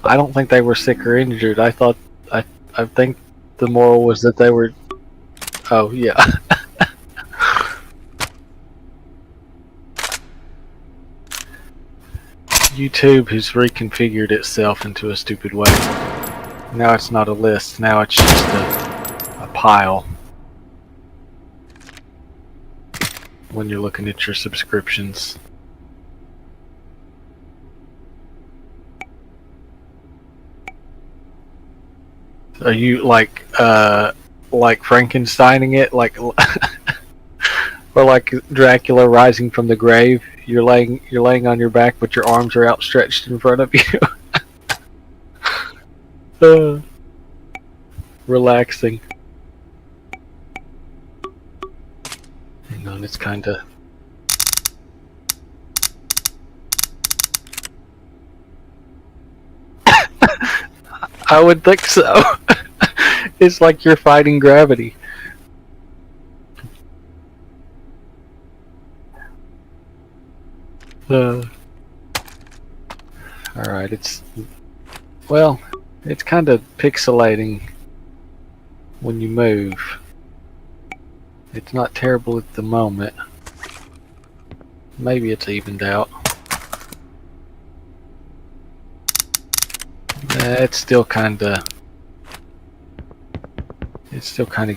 I don't think they were sick or injured. I think the moral was that they were. Oh yeah. YouTube has reconfigured itself into a stupid way. Now it's not a list. Now it's just a pile. When you're looking at your subscriptions. Are you like Frankensteining it, like or like Dracula rising from the grave? You're laying on your back, but your arms are outstretched in front of you. Relaxing. Hang on, it's kind of. I would think so. It's like you're fighting gravity. Alright, it's kind of pixelating when you move. It's not terrible at the moment. Maybe it's evened out. It's still kind of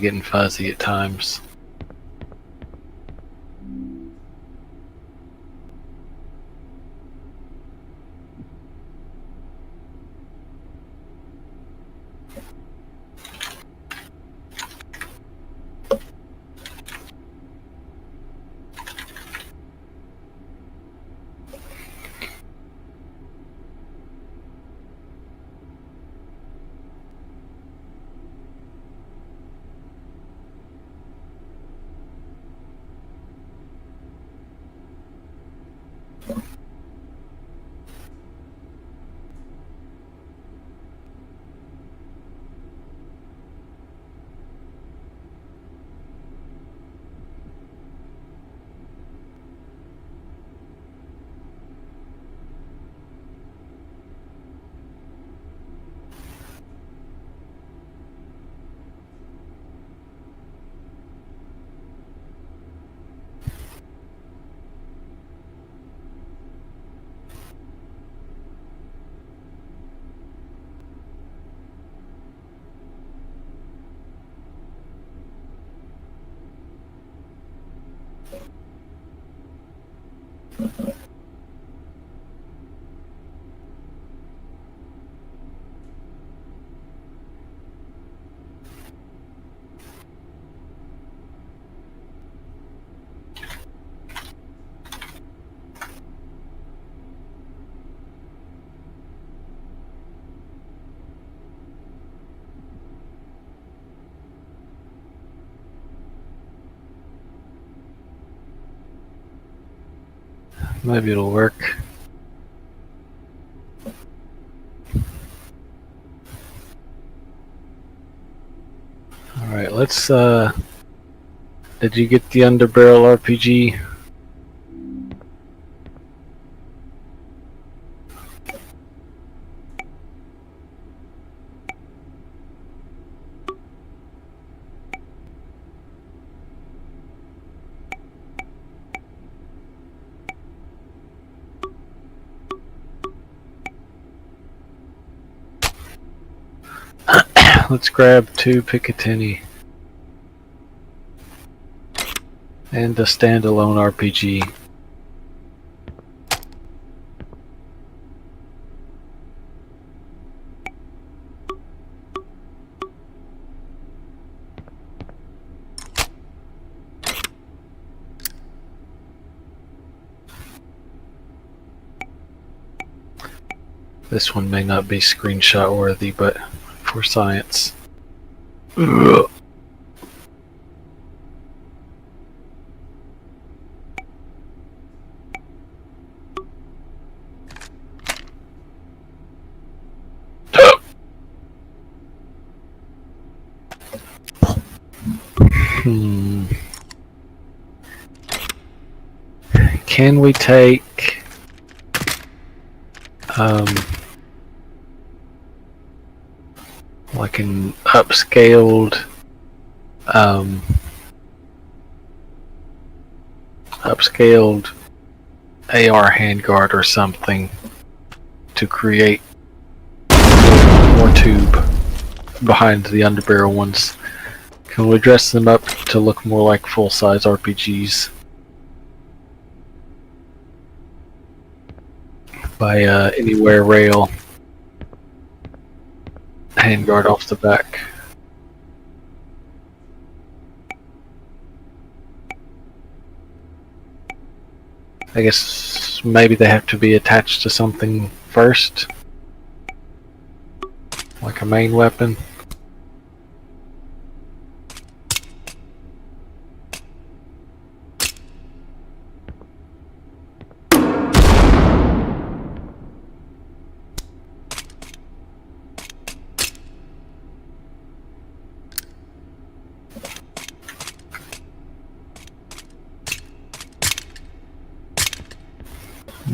getting fuzzy at times. Maybe it'll work. Alright, let's did you get the Underbarrel RPG? Let's grab 2 Picatinny and a standalone RPG. This one may not be screenshot worthy, but for science. Can we take like an upscaled upscaled AR handguard or something to create more tube behind the underbarrel ones. Can we dress them up to look more like full-size RPGs by Anywhere Rail handguard off the back? I guess maybe they have to be attached to something first, like a main weapon.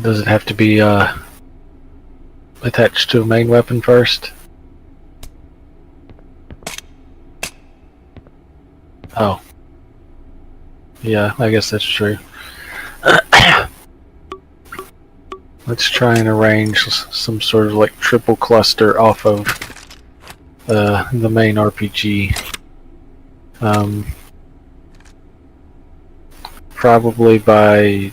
Does it have to be attached to a main weapon first? Oh. Yeah, I guess that's true. Let's try and arrange some sort of like triple cluster off of the main RPG. Probably by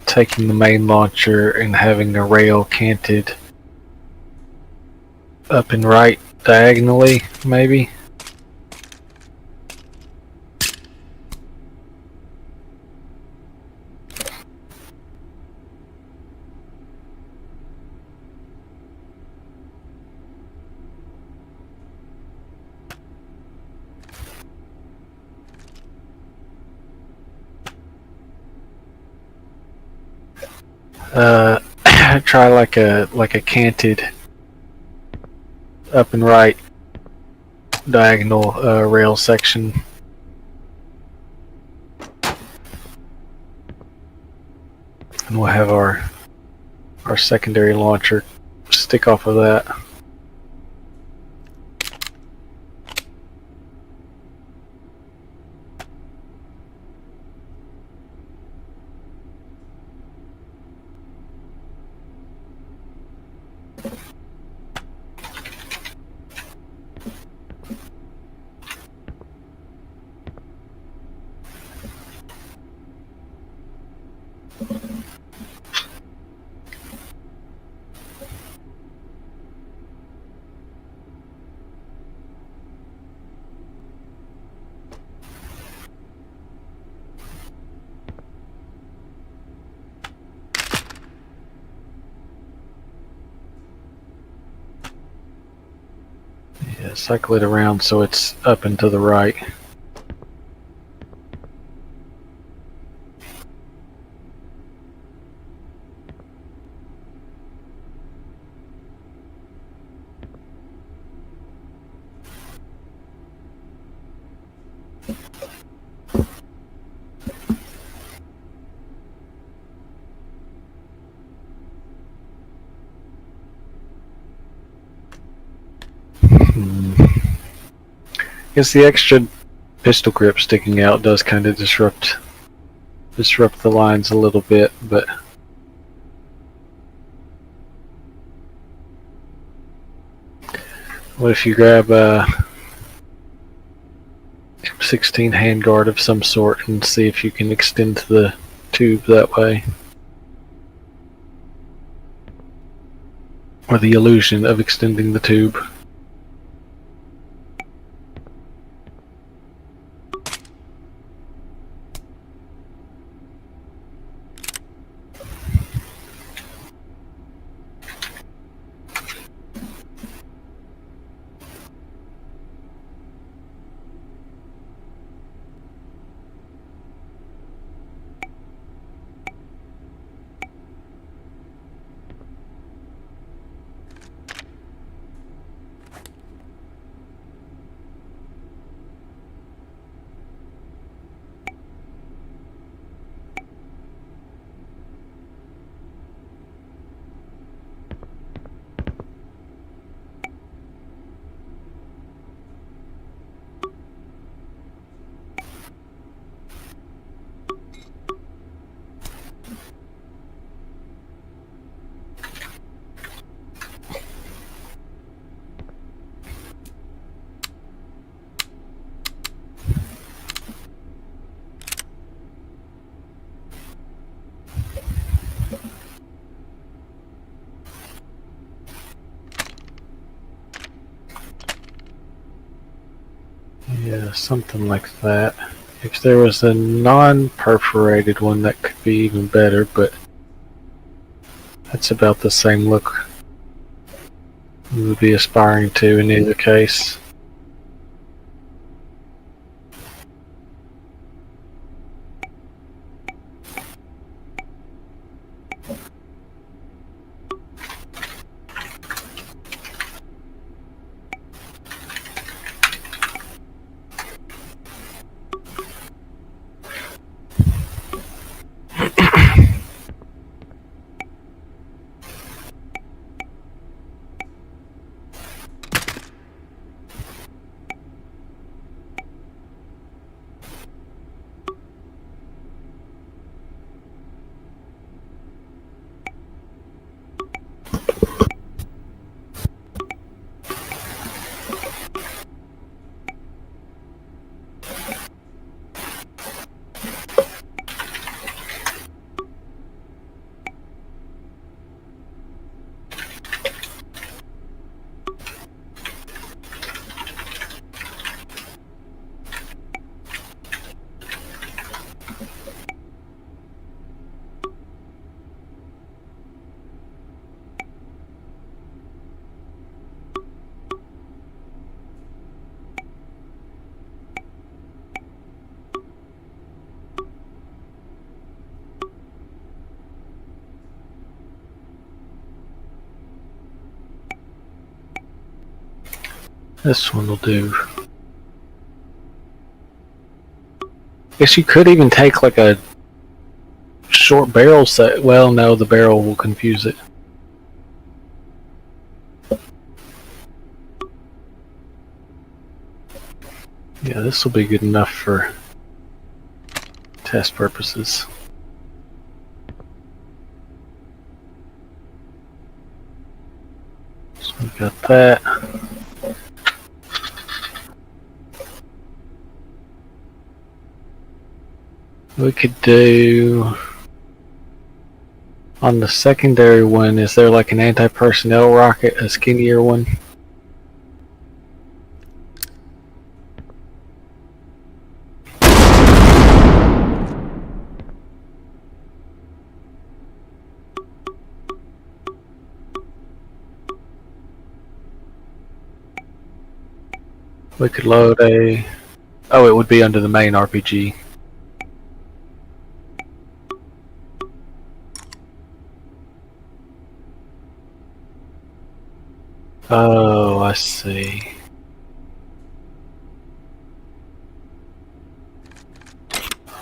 taking the main launcher and having a rail canted up and right diagonally, maybe. Try like a canted up and right diagonal rail section. And we'll have our secondary launcher stick off of that. Yeah, cycle it around so it's up and to the right. I guess the extra pistol grip sticking out does kind of disrupt the lines a little bit, but what if you grab a M16 handguard of some sort and see if you can extend the tube that way? Or the illusion of extending the tube. Something like that. If there was a non-perforated one, that could be even better, but that's about the same look we would be aspiring to in either case. This one will do. Guess you could even take like a short barrel set. Well, no, the barrel will confuse it. Yeah, this will be good enough for test purposes. So we've got that. We could do on the secondary one, is there like an anti-personnel rocket, a skinnier one? We could load a... Oh, it would be under the main RPG. Oh, I see.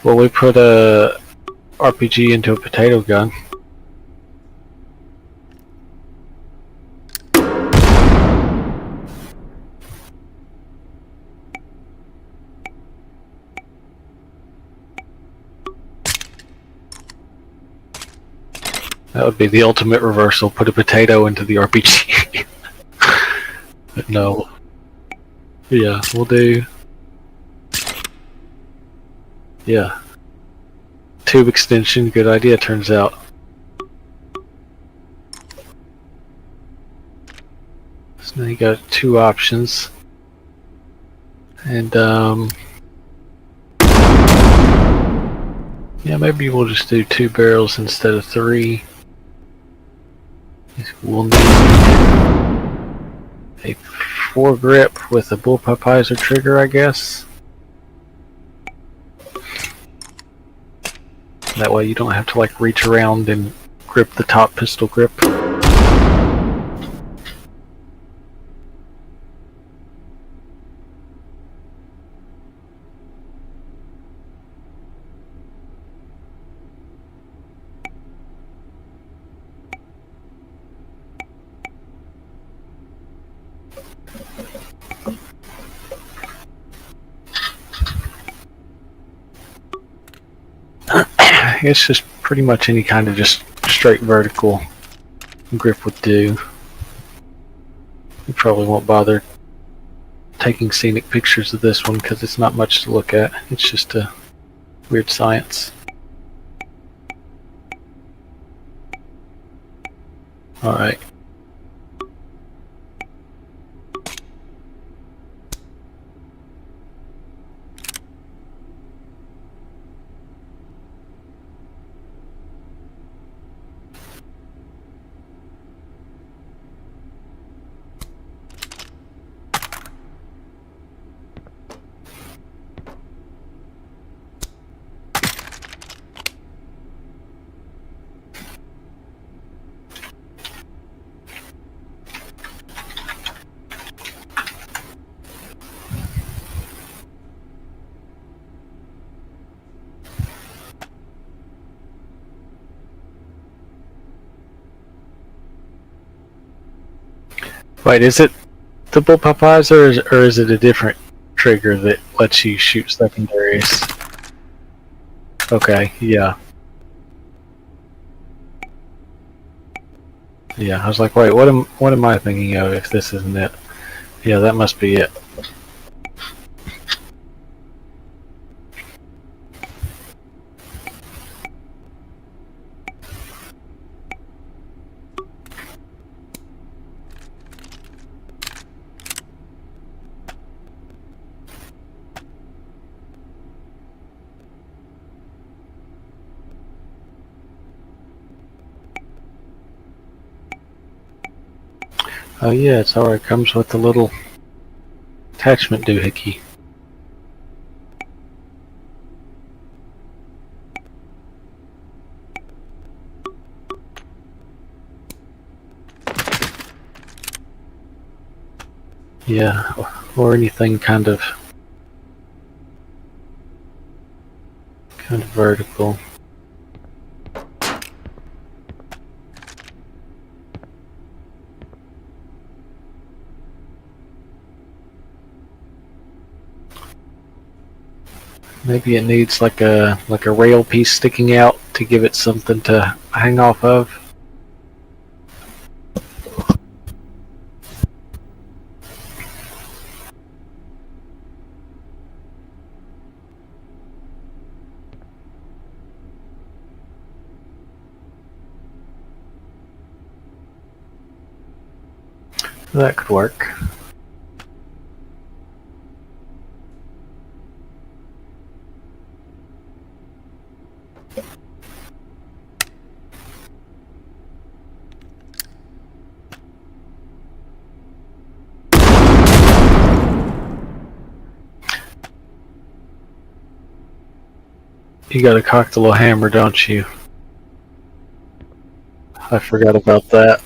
Well, we put a RPG into a potato gun. That would be the ultimate reversal. Put a potato into the RPG. But no. Yeah, we'll do... Yeah. Tube extension, good idea, turns out. So now you got two options. And, yeah, maybe we'll just do 2 barrels instead of 3. We'll need a foregrip with a bullpup hyzer trigger, I guess. That way you don't have to like reach around and grip the top pistol grip. It's just pretty much any kind of just straight vertical grip would do. You probably won't bother taking scenic pictures of this one because it's not much to look at. It's just a weird science. Alright. Wait, is it the bullpup eyes, or is it a different trigger that lets you shoot secondaries? Okay, yeah. Yeah, I was like, wait, what am I thinking of if this isn't it? Yeah, that must be it. Oh yeah, it's alright. Comes with the little attachment doohickey. Yeah, or anything kind of vertical. Maybe it needs like a rail piece sticking out to give it something to hang off of. That could work. You gotta cock the little hammer, don't you? I forgot about that.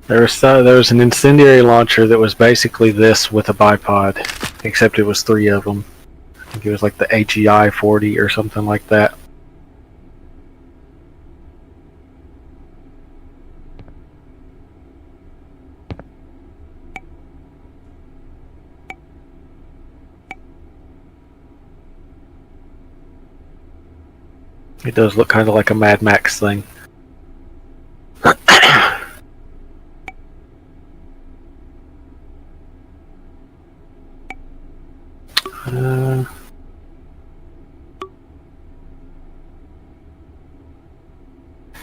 There was an incendiary launcher that was basically this with a bipod, except it was 3 of them. I think it was like the HEI 40 or something like that. It does look kind of like a Mad Max thing.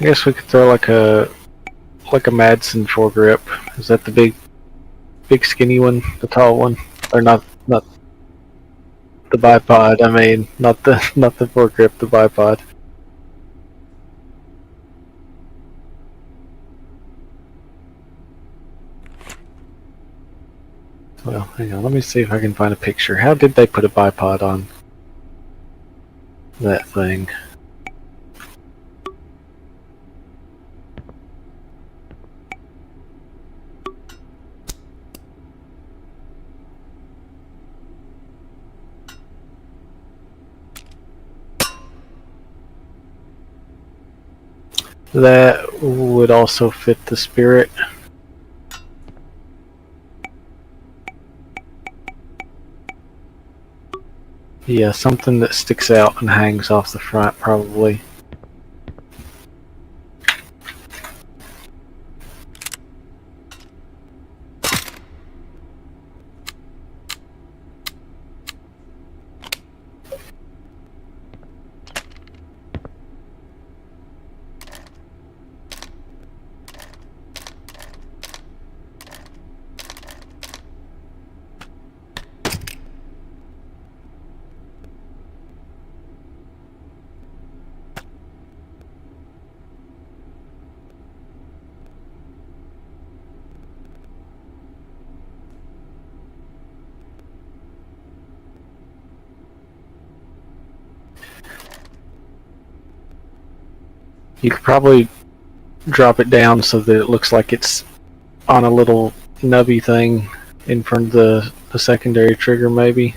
I guess we could throw like a Madsen foregrip. Is that the big skinny one, the tall one, or not the bipod? I mean, not the foregrip, the bipod. Well, hang on. Let me see if I can find a picture. How did they put a bipod on that thing? That would also fit the Spirit. Yeah, something that sticks out and hangs off the front, probably. You could probably drop it down so that it looks like it's on a little nubby thing in front of the secondary trigger, maybe.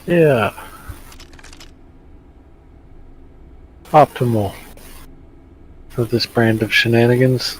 Yeah. Optimal for this brand of shenanigans.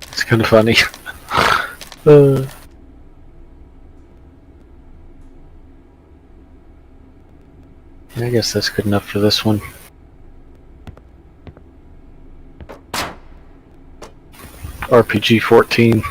It's kind of funny. I guess that's good enough for this one. RPG 14.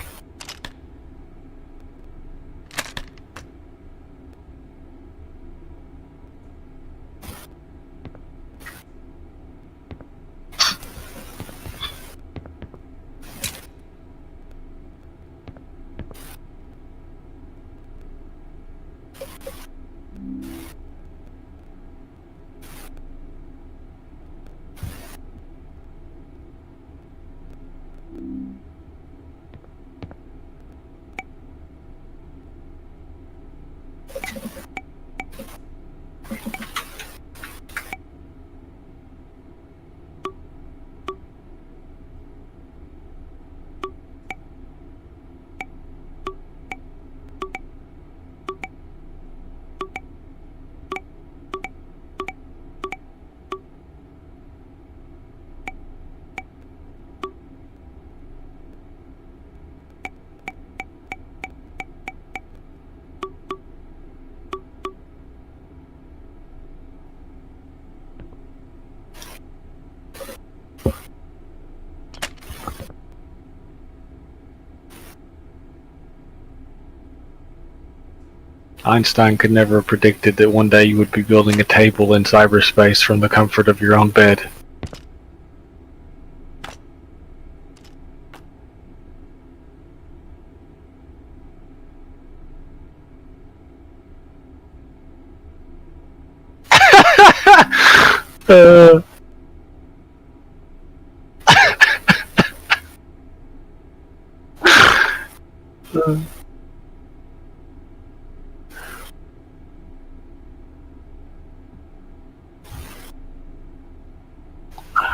Einstein could never have predicted that one day you would be building a table in cyberspace from the comfort of your own bed.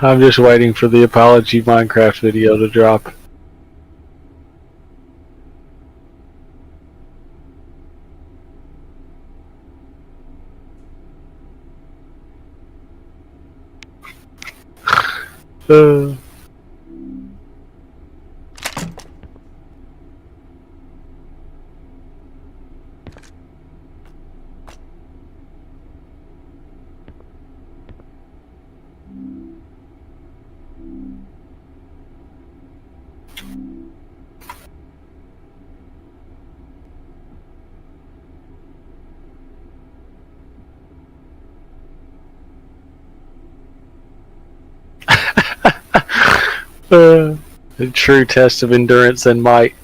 I'm just waiting for the apology Minecraft video to drop. A true test of endurance and might.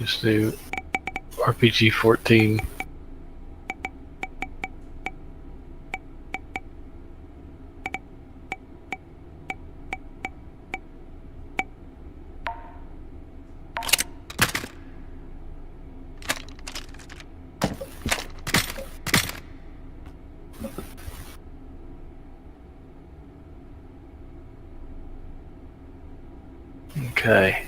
Just do RPG 14. Okay.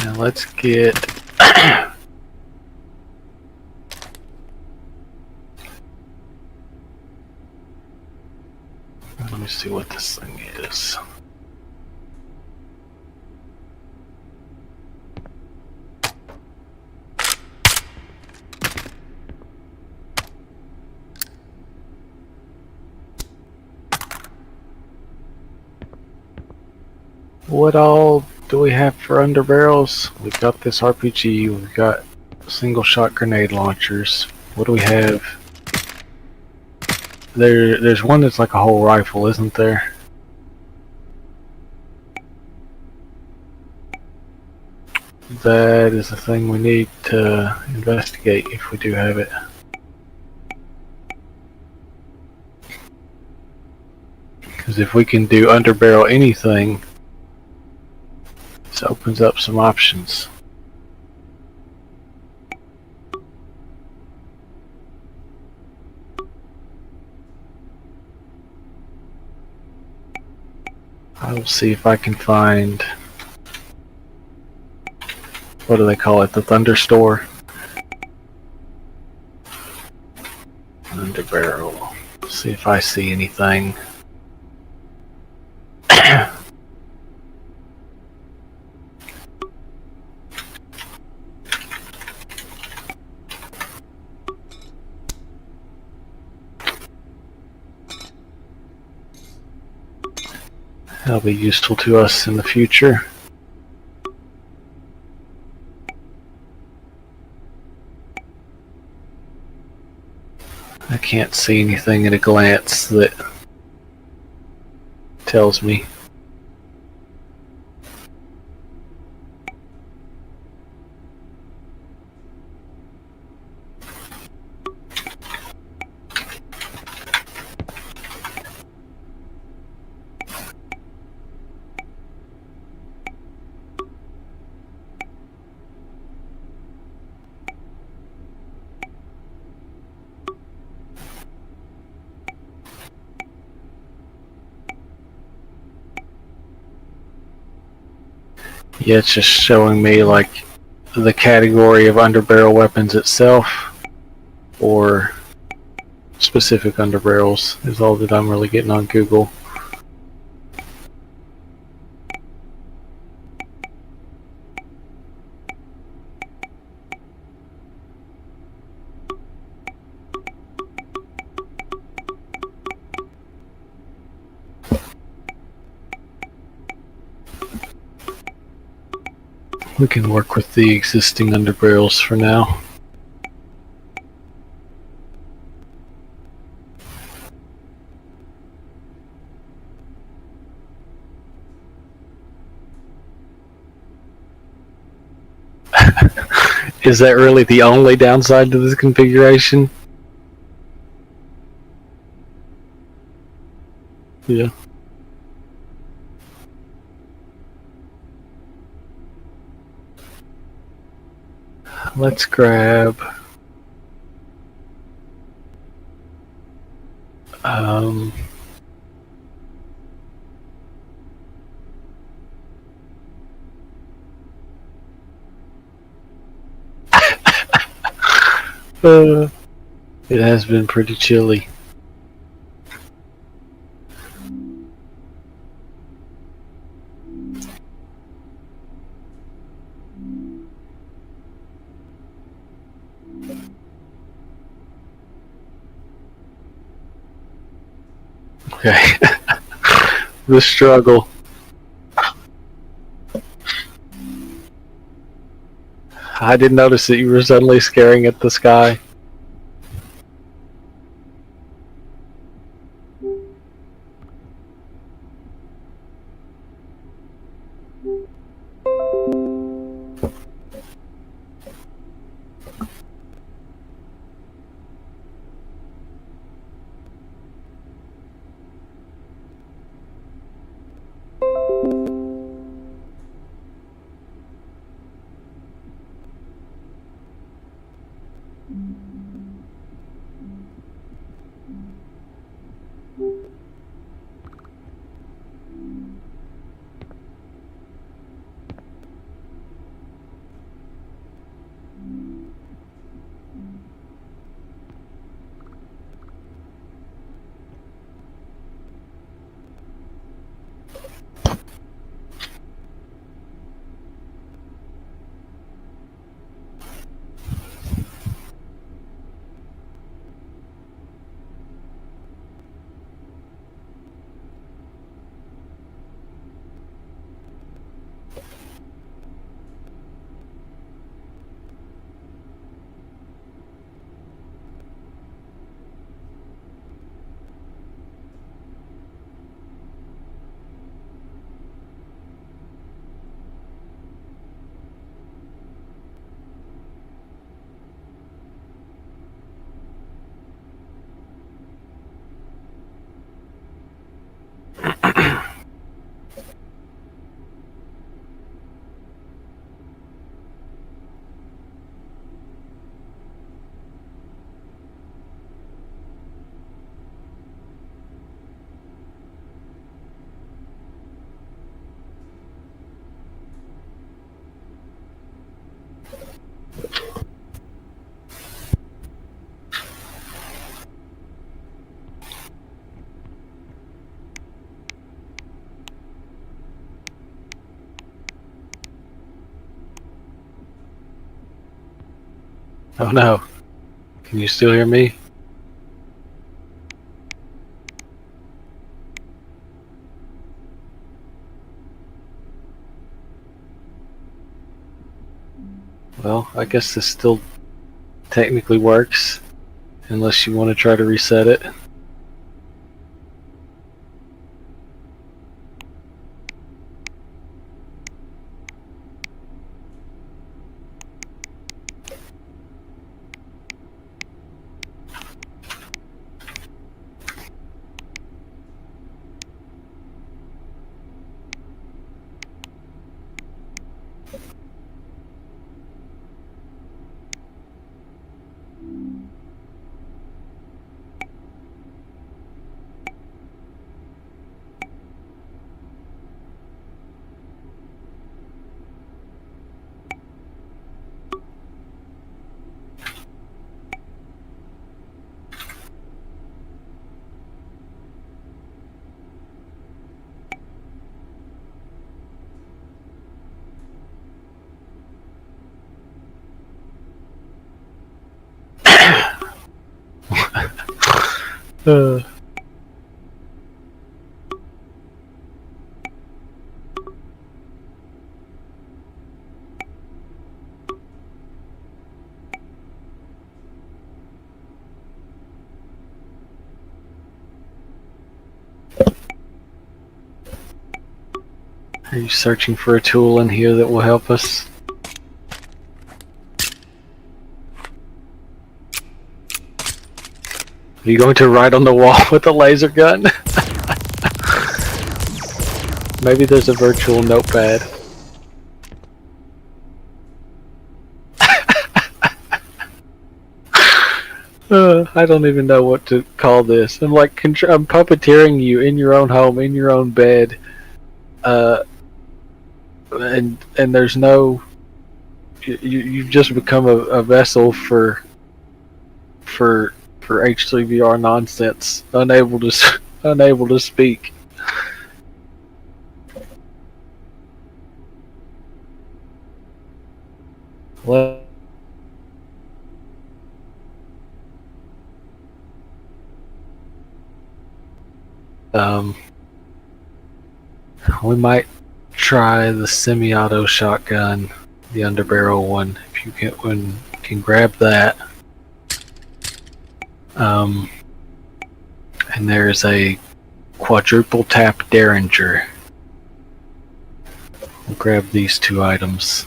Now let's get let me see what this thing is. What all do we have for underbarrels? We've got this RPG, we've got single shot grenade launchers. What do we have? There's one that's like a whole rifle, isn't there? That is the thing we need to investigate if we do have it. Because if we can do underbarrel anything, this opens up some options. I will see if I can find, what do they call it, the Thunder Store? Underbarrel. See if I see anything. That'll be useful to us in the future. I can't see anything at a glance that tells me. Yeah, it's just showing me like the category of underbarrel weapons itself, or specific underbarrels is all that I'm really getting on Google. We can work with the existing underbarrels for now. Is that really the only downside to this configuration? Yeah. Let's grab it has been pretty chilly. Okay. The struggle. I didn't notice that you were suddenly staring at the sky. Oh no. Can you still hear me? Well, I guess this still technically works, unless you want to try to reset it. Uh, are you searching for a tool in here that will help us? Are you going to write on the wall with a laser gun? Maybe there's a virtual notepad. I don't even know what to call this. I'm like, I'm puppeteering you in your own home, in your own bed, and there's no. You've just become a vessel for H3VR nonsense, unable to speak. Well, we might try the semi-auto shotgun, the underbarrel one. If you can grab that. And there's a quadruple tap Derringer. We'll grab these two items.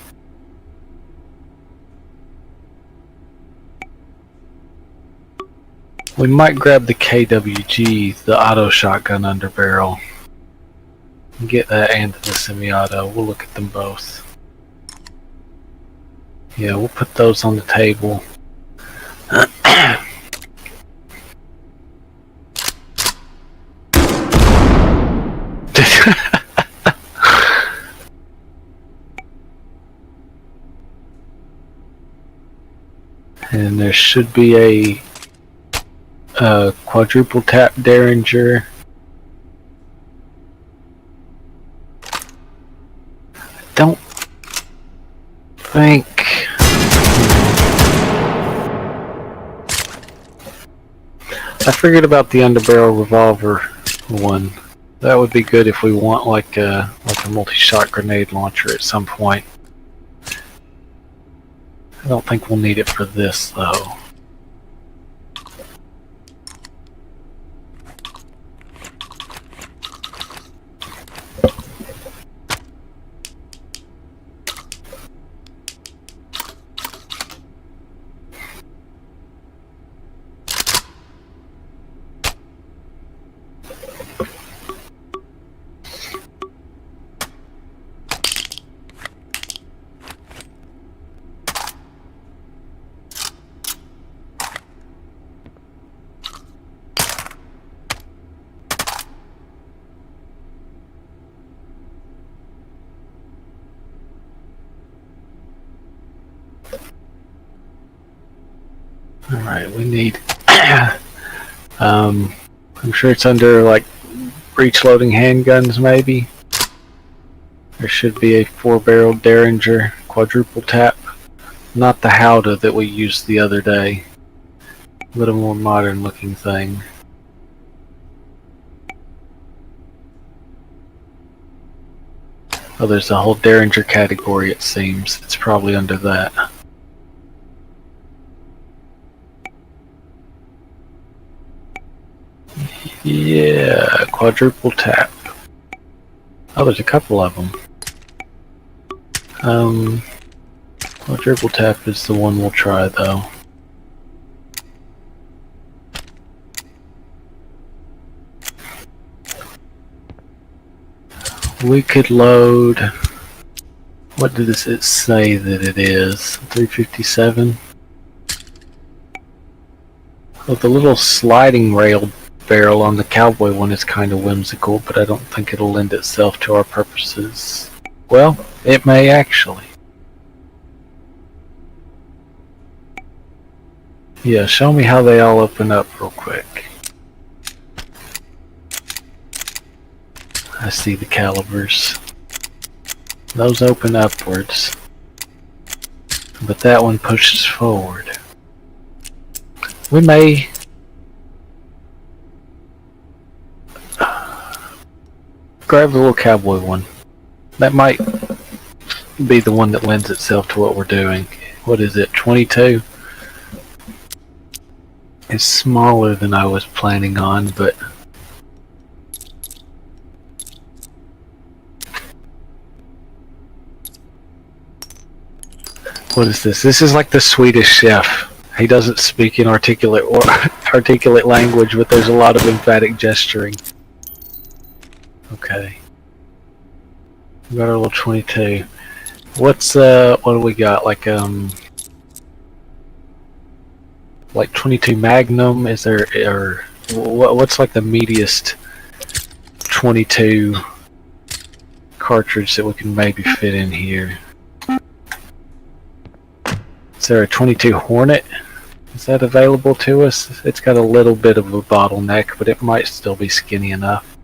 We might grab the KWG, the auto shotgun underbarrel. Get that and the semi-auto. We'll look at them both. Yeah, we'll put those on the table. And there should be a quadruple tap Derringer. Don't think. I figured about the underbarrel revolver one. That would be good if we want like a multi-shot grenade launcher at some point. I don't think we'll need it for this though. Alright, we need I'm sure it's under like breech loading handguns maybe. There should be a 4-barreled Derringer quadruple tap. Not the Howdah that we used the other day. A little more modern looking thing. Oh, there's a whole Derringer category it seems. It's probably under that. Yeah, quadruple tap. Oh, there's a couple of them. Quadruple tap is the one we'll try though. We could load. What does it say that it is? 357. Well, the little sliding rail barrel on the Cowboy one is kind of whimsical, but I don't think it'll lend itself to our purposes. Well, it may actually. Yeah, show me how they all open up real quick. I see the calibers. Those open upwards, but that one pushes forward. We may grab the little Cowboy one. That might be the one that lends itself to what we're doing. What is it, 22? It's smaller than I was planning on, but what is this? This is like the Swedish chef. He doesn't speak in articulate language, but there's a lot of emphatic gesturing. Okay. We got our little 22. What do we got? Like 22 Magnum? Is there, or what's like the meatiest 22 cartridge that we can maybe fit in here? Is there a 22 Hornet? Is that available to us? It's got a little bit of a bottleneck, but it might still be skinny enough.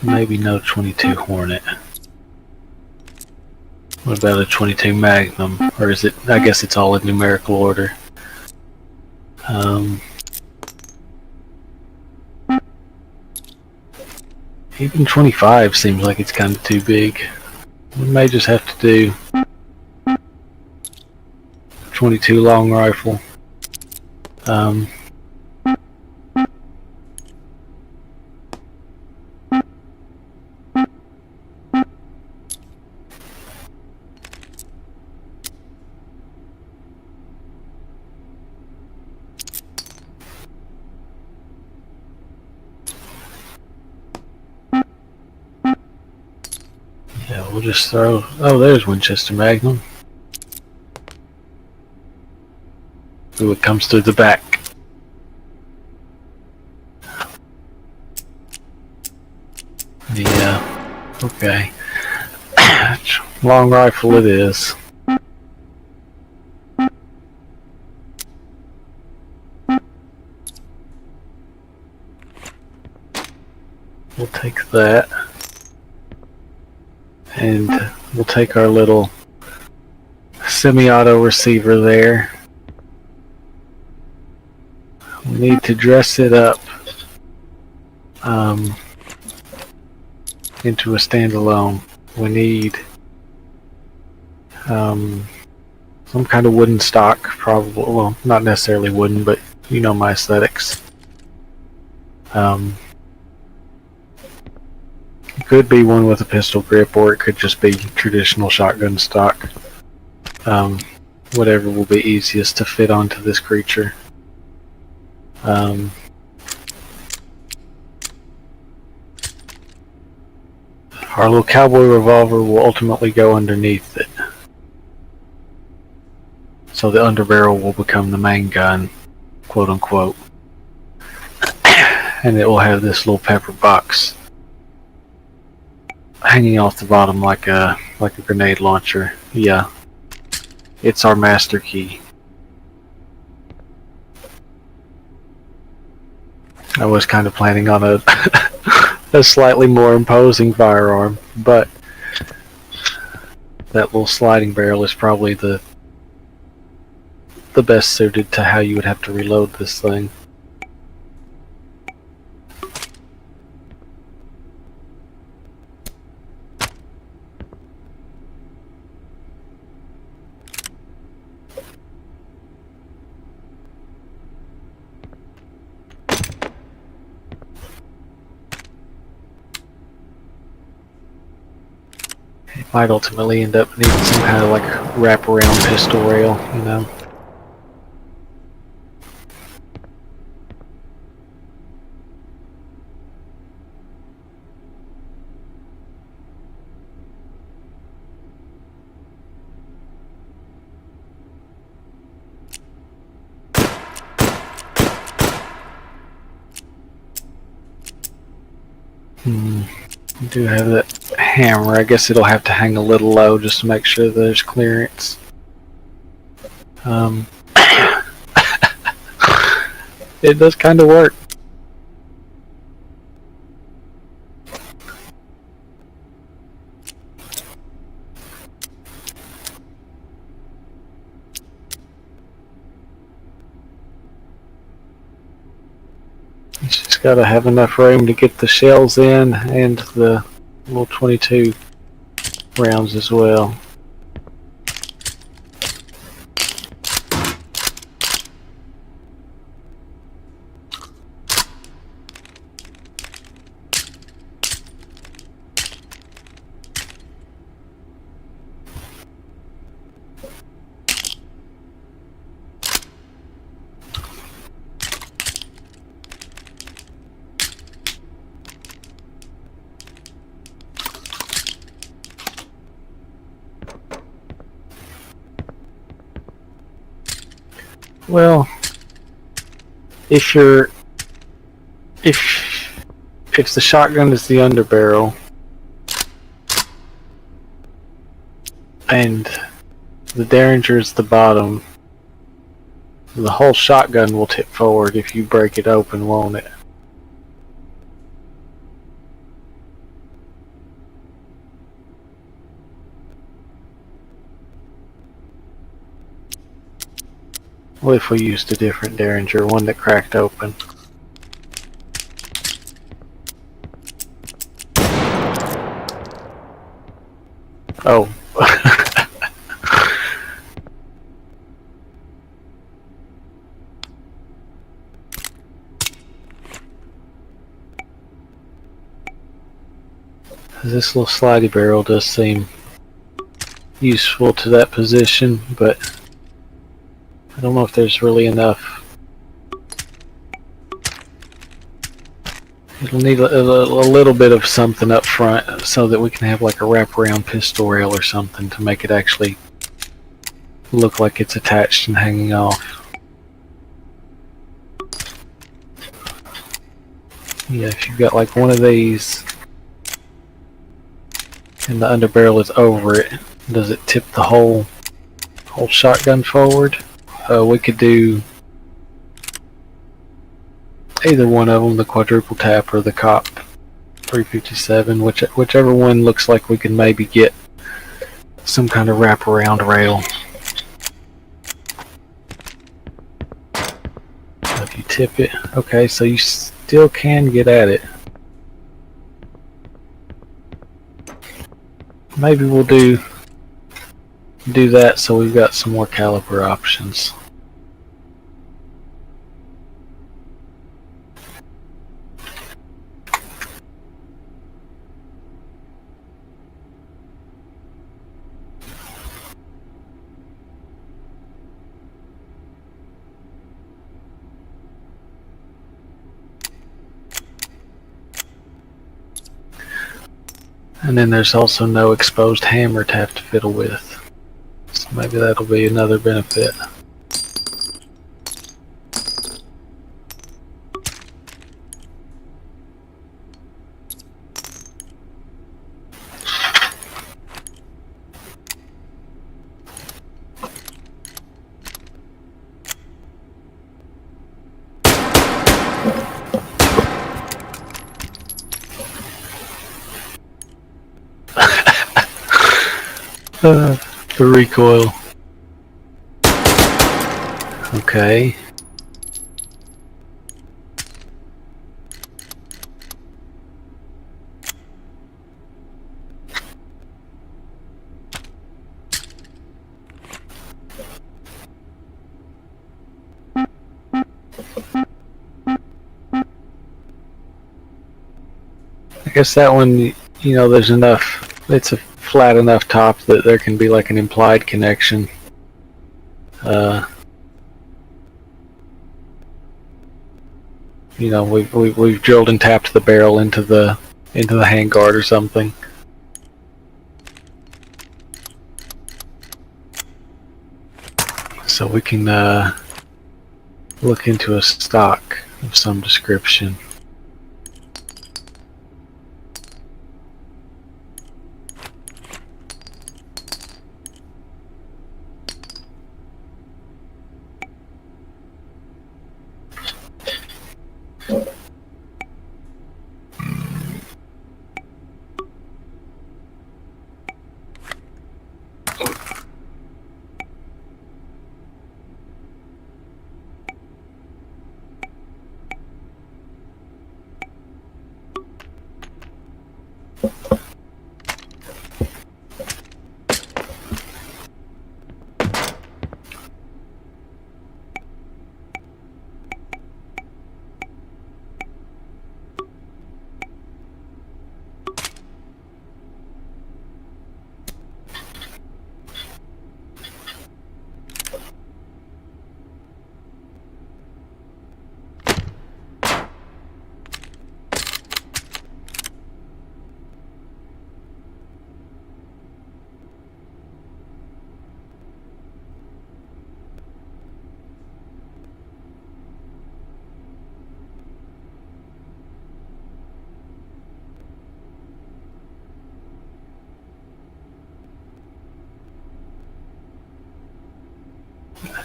Maybe no 22 Hornet. What about a 22 Magnum? Or is it, I guess it's all in numerical order. Even 25 seems like it's kind of too big. We may just have to do 22 long rifle. Yeah, we'll just throw... Oh, there's Winchester Magnum. Ooh, it comes through the back. Yeah, okay. Long rifle it is. We'll take that. And we'll take our little semi-auto receiver there. We need to dress it up into a standalone. We need some kind of wooden stock, probably. Well, not necessarily wooden, but you know my aesthetics. It could be one with a pistol grip, or it could just be traditional shotgun stock. Whatever will be easiest to fit onto this creature. Our little cowboy revolver will ultimately go underneath it. So the underbarrel will become the main gun, quote unquote. And it will have this little pepper box hanging off the bottom like a grenade launcher. Yeah. It's our master key. I was kind of planning on a a slightly more imposing firearm, but that little sliding barrel is probably the best suited to how you would have to reload this thing. It might ultimately end up needing some kind of like wraparound pistol rail, you know. I do have that hammer. I guess it'll have to hang a little low just to make sure there's clearance. It does kind of work. It's just got to have enough room to get the shells in and the little 22 rounds as well. Well, if the shotgun is the underbarrel and the Derringer is the bottom, the whole shotgun will tip forward if you break it open, won't it? What if we used a different Derringer, one that cracked open? Oh. This little slidey barrel does seem useful to that position, but I don't know if there's really enough It'll need a little bit of something up front so that we can have like a wraparound pistol rail or something to make it actually look like it's attached and hanging off. Yeah, if you've got like one of these and the underbarrel is over it, does it tip the whole shotgun forward? We could do either one of them, the quadruple tap or the COP 357, whichever one looks like we can maybe get some kind of wraparound rail. If you tip it, okay, so you still can get at it. Maybe we'll do that so we've got some more caliper options. And then there's also no exposed hammer to have to fiddle with. So maybe that'll be another benefit. The recoil. Okay. I guess that one, you know, there's enough, it's a flat enough top that there can be like an implied connection. You know, we've drilled and tapped the barrel into the handguard or something. So we can look into a stock of some description.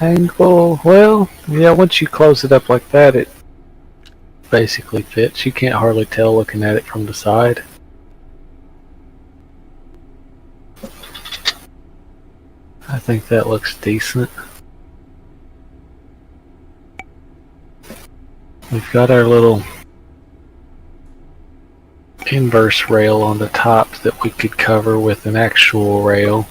Angle, well, yeah, once you close it up like that, it basically fits. You can't hardly tell looking at it from the side. I think that looks decent. We've got our little inverse rail on the top that we could cover with an actual rail.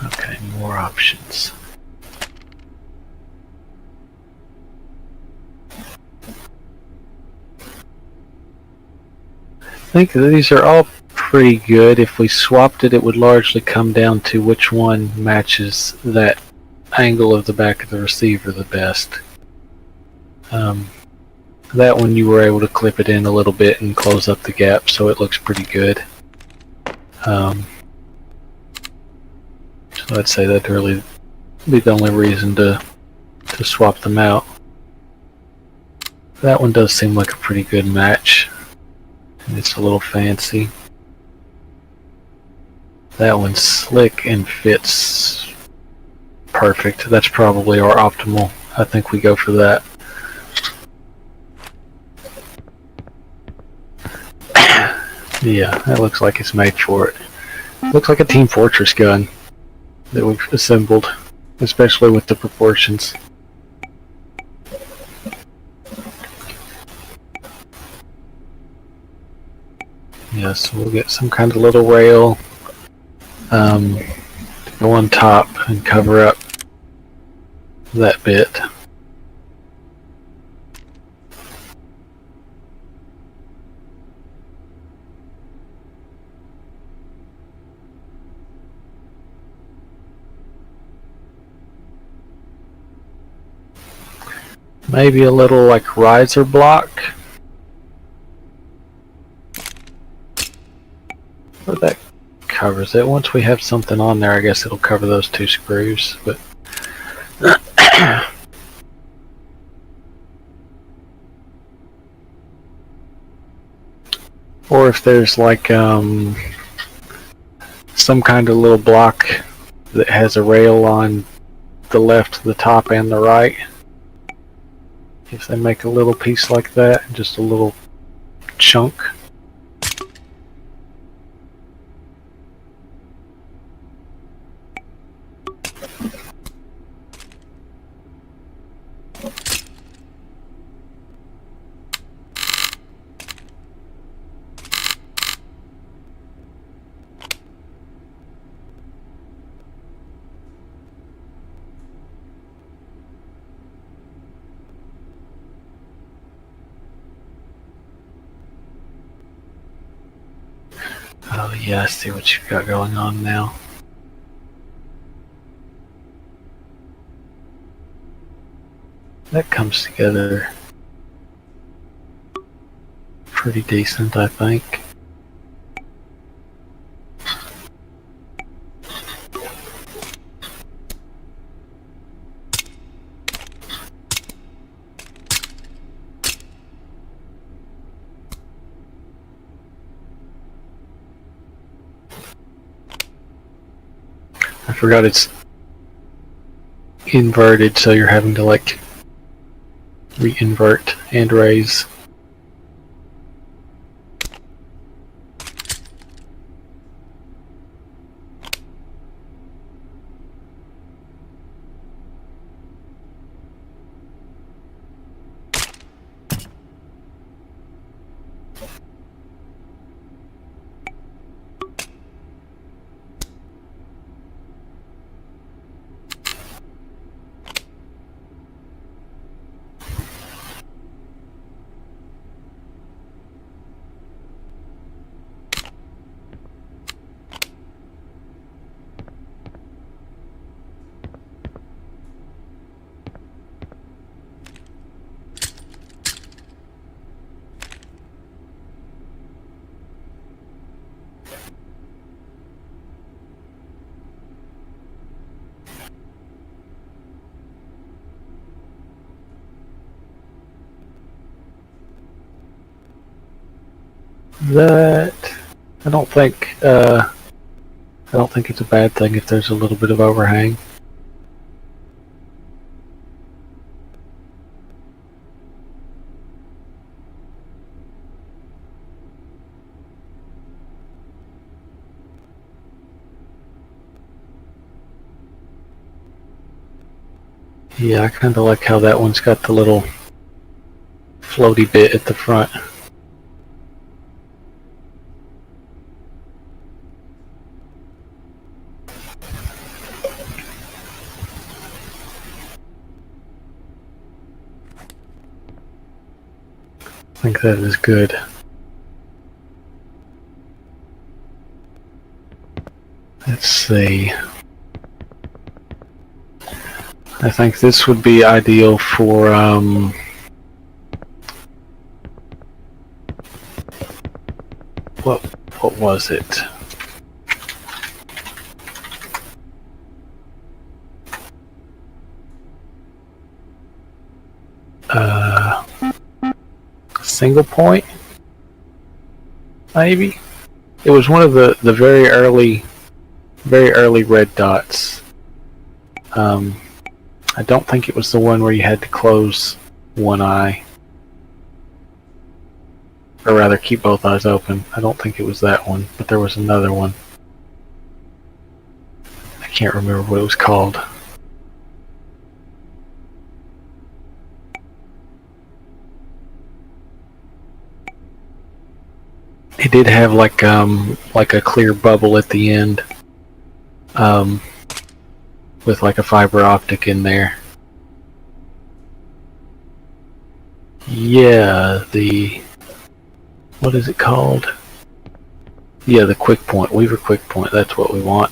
Okay, More options. I think these are all pretty good. If we swapped it, it would largely come down to which one matches that angle of the back of the receiver the best. That one you were able to clip it in a little bit and close up the gap, so it looks pretty good. So I'd say that'd really be the only reason to swap them out. That one does seem like a pretty good match. And it's a little fancy. That one's slick and fits perfect. That's probably our optimal. I think we go for that. Yeah, that looks like it's made for it. Looks like a Team Fortress gun that we've assembled, especially with the proportions. Yes, we'll get some kind of little rail to go on top and cover up that bit. Maybe a little like riser block. But that covers it. Once we have something on there, I guess it'll cover those two screws. But or if there's like some kind of little block that has a rail on the left, the top, and the right. If they make a little piece like that, just a little chunk. Oh yeah, I see what you've got going on now. That comes together pretty decent, I think. I forgot it's inverted, so you're having to like re-invert and raise. That I don't think it's a bad thing if there's a little bit of overhang. Yeah, I kind of like how that one's got the little floaty bit at the front. think that is good. Let's see. I think this would be ideal for what was it? Single point, maybe. It was one of the very early red dots. I don't think it was the one where you had to close one eye, or rather keep both eyes open. I don't think it was that one, but there was another one. I can't remember what it was called. It did have like a clear bubble at the end, with like a fiber optic in there. Yeah, what is it called? Yeah, the quick point, Weaver quick point. That's what we want.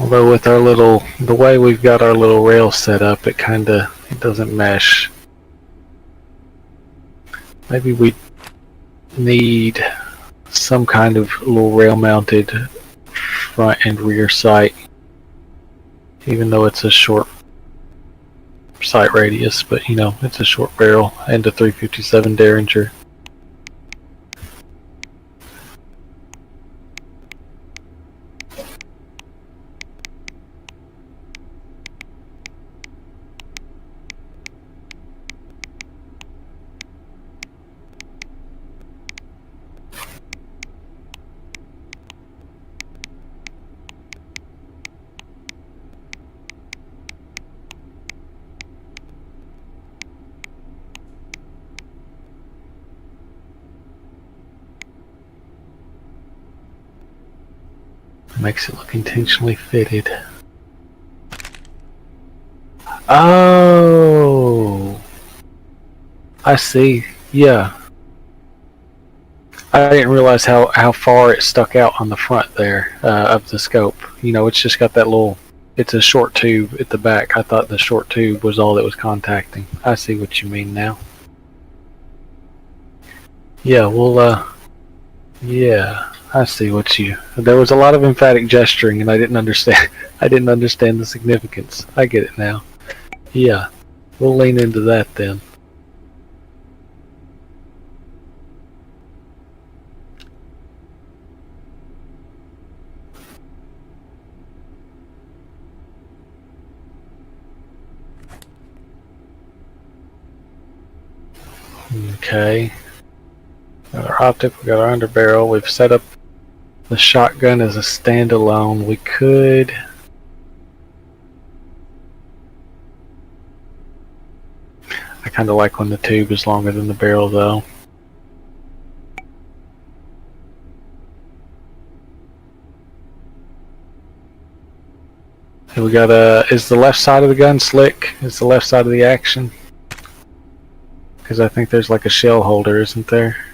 Although with the way we've got our little rail set up, it doesn't mesh. Maybe we need some kind of little rail mounted front and rear sight, even though it's a short sight radius, but you know, it's a short barrel and a 357 Derringer. Makes it look intentionally fitted. Oh, I see. Yeah, I didn't realize how far it stuck out on the front there of the scope. You know, it's just got that little. It's a short tube at the back. I thought the short tube was all that was contacting. I see what you mean now. Yeah, well, yeah. I see what you. There was a lot of emphatic gesturing, and I didn't understand. I didn't understand the significance. I get it now. Yeah, we'll lean into that then. Okay. Got our optic. We got our underbarrel. We've set up the shotgun as a standalone. We could. I kind of like when the tube is longer than the barrel, though. And we got is the left side of the gun slick? Is the left side of the action? Because I think there's like a shell holder, isn't there?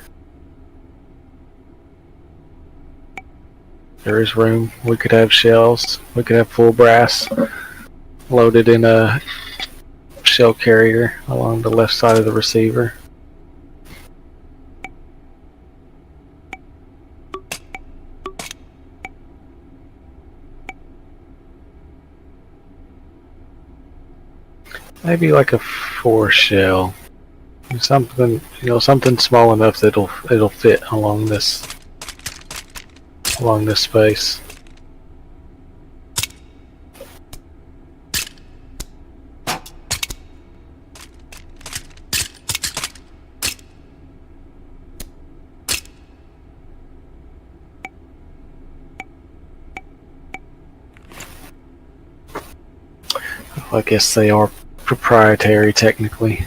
There is room. We could have shells. We could have full brass loaded in a shell carrier along the left side of the receiver. Maybe like a 4 shell. Something, you know, something small enough that it'll fit along this space. I guess they are proprietary technically.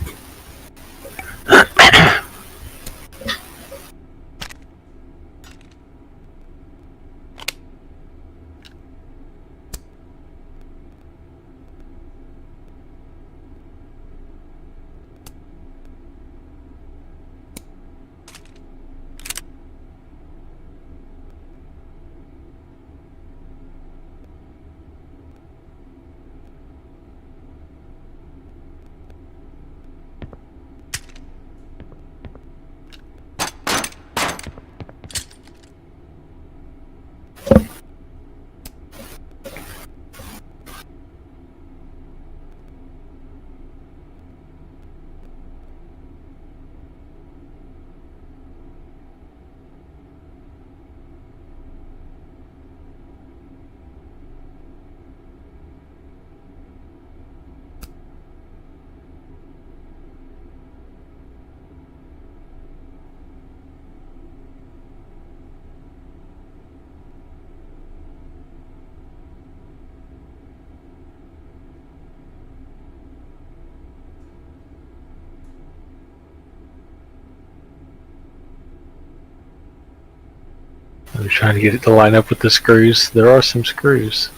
I'm trying to get it to line up with the screws. There are some screws.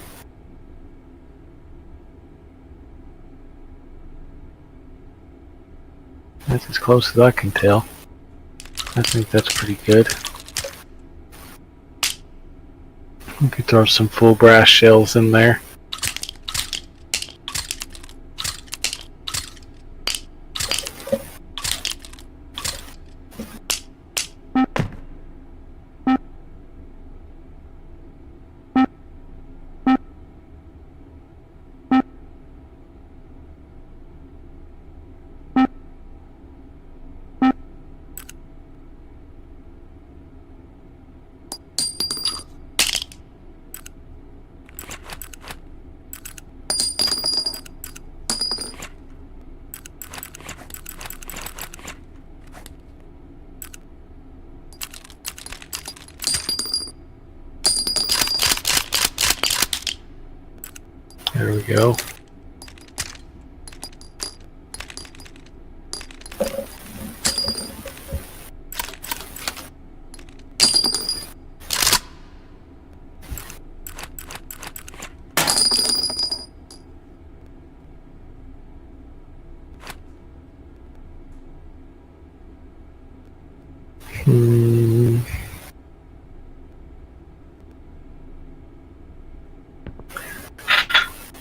That's as close as I can tell. I think that's pretty good. We could throw some full brass shells in there. There we go.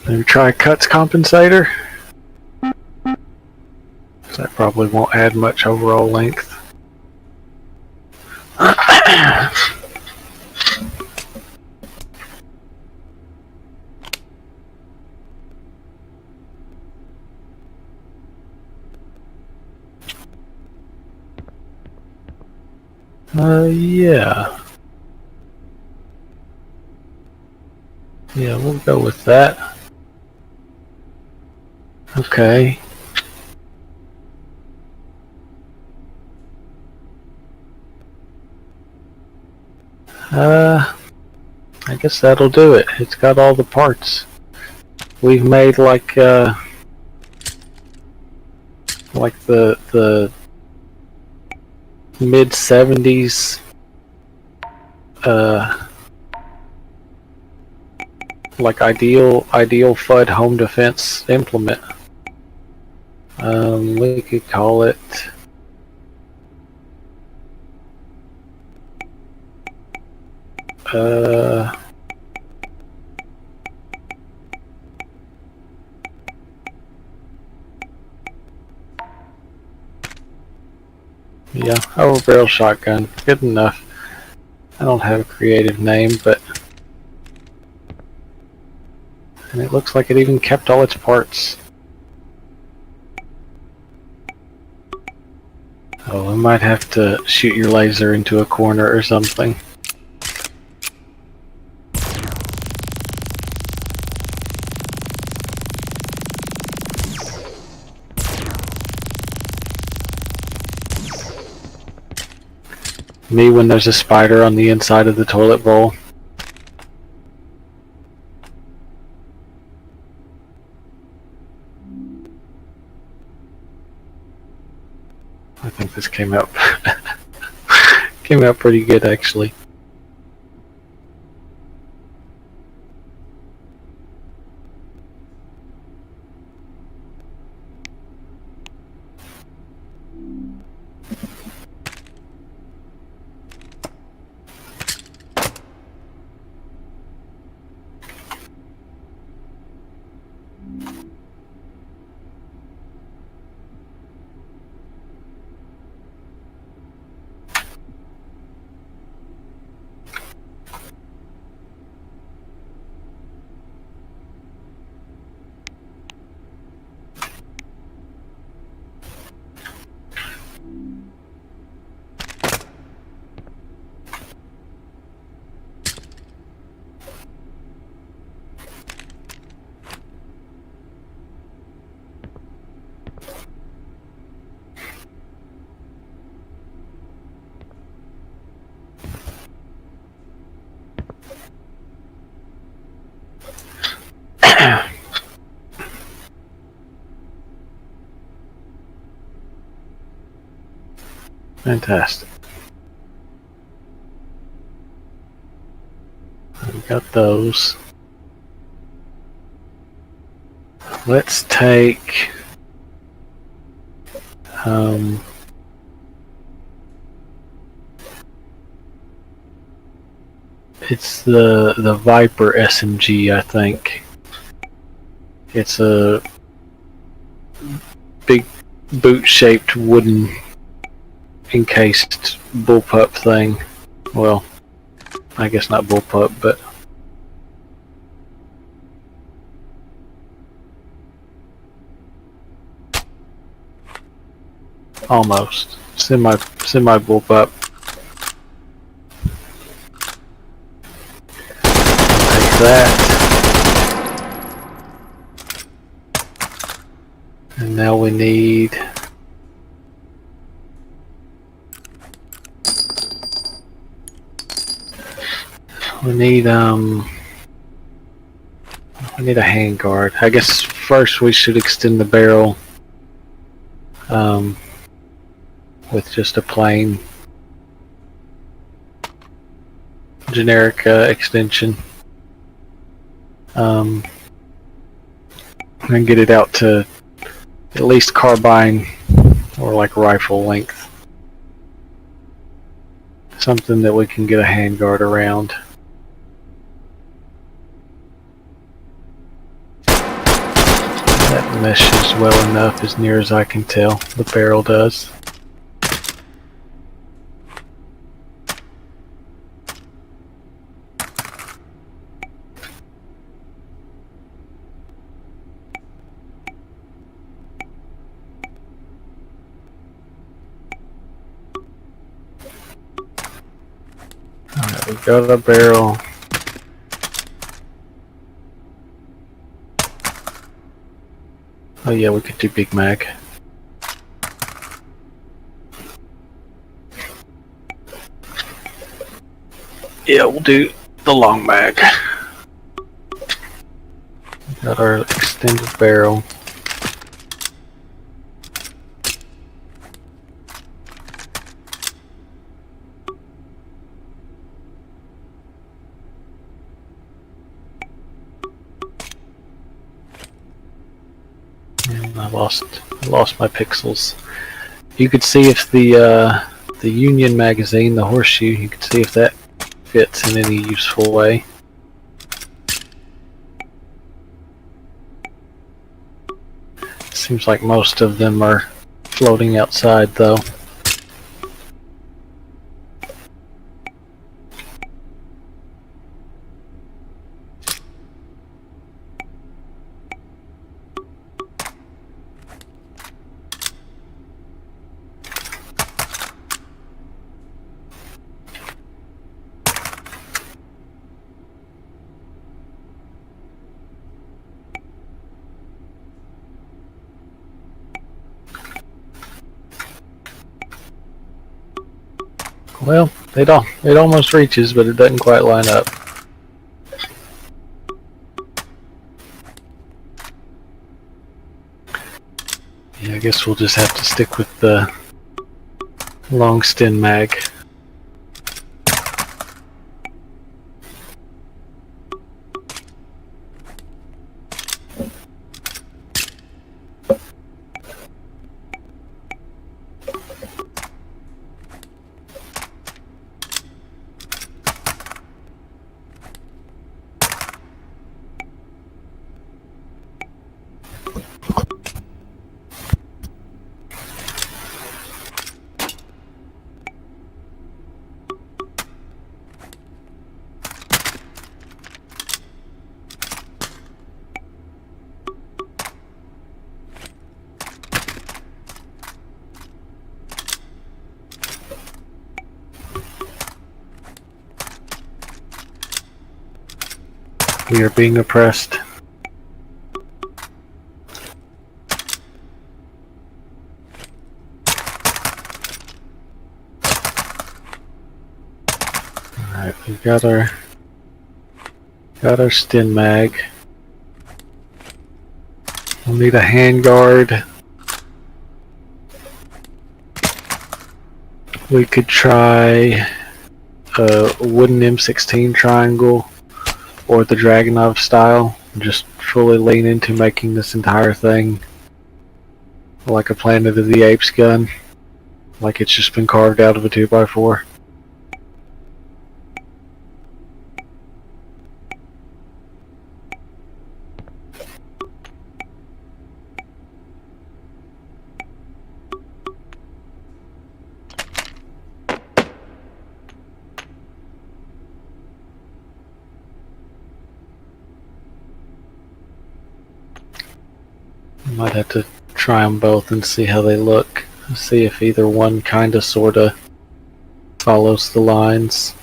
Maybe try a cuts compensator. That probably won't add much overall length. Yeah. Yeah, we'll go with that. Okay. I guess that'll do it. It's got all the parts. We've made like the mid 70s like ideal FUD home defense implement. We could call it yeah, over barrel shotgun. Good enough. I don't have a creative name, but and it looks like it even kept all its parts. Oh, I might have to shoot your laser into a corner or something. Me when there's a spider on the inside of the toilet bowl. I think this came out came out pretty good actually. Fantastic. We got those. Let's take it's the Viper SMG, I think. It's a big boot-shaped wooden encased bullpup thing. Well, I guess not bullpup, but almost semi bullpup. Take that. And now we need we need a handguard. I guess first we should extend the barrel with just a plain generic extension. And get it out to at least carbine or like rifle length. Something that we can get a handguard around. That meshes well enough as near as I can tell. The barrel does. Alright, we got a barrel. Oh yeah, we could do Big Mag. Yeah, we'll do the long mag. Got our extended barrel. And I lost my pixels. You could see if the Union magazine, the horseshoe, you could see if that fits in any useful way. Seems like most of them are floating outside though. Well, it almost reaches, but it doesn't quite line up. Yeah, I guess we'll just have to stick with the Long Stin Mag. We are being oppressed. Alright, we've got our Stin Mag. We'll need a handguard. We could try a wooden M16 triangle or the Dragunov style. Just fully lean into making this entire thing like a Planet of the Apes gun. Like it's just been carved out of a 2x4. Might have to try them both and see how they look. See if either one kinda sorta follows the lines.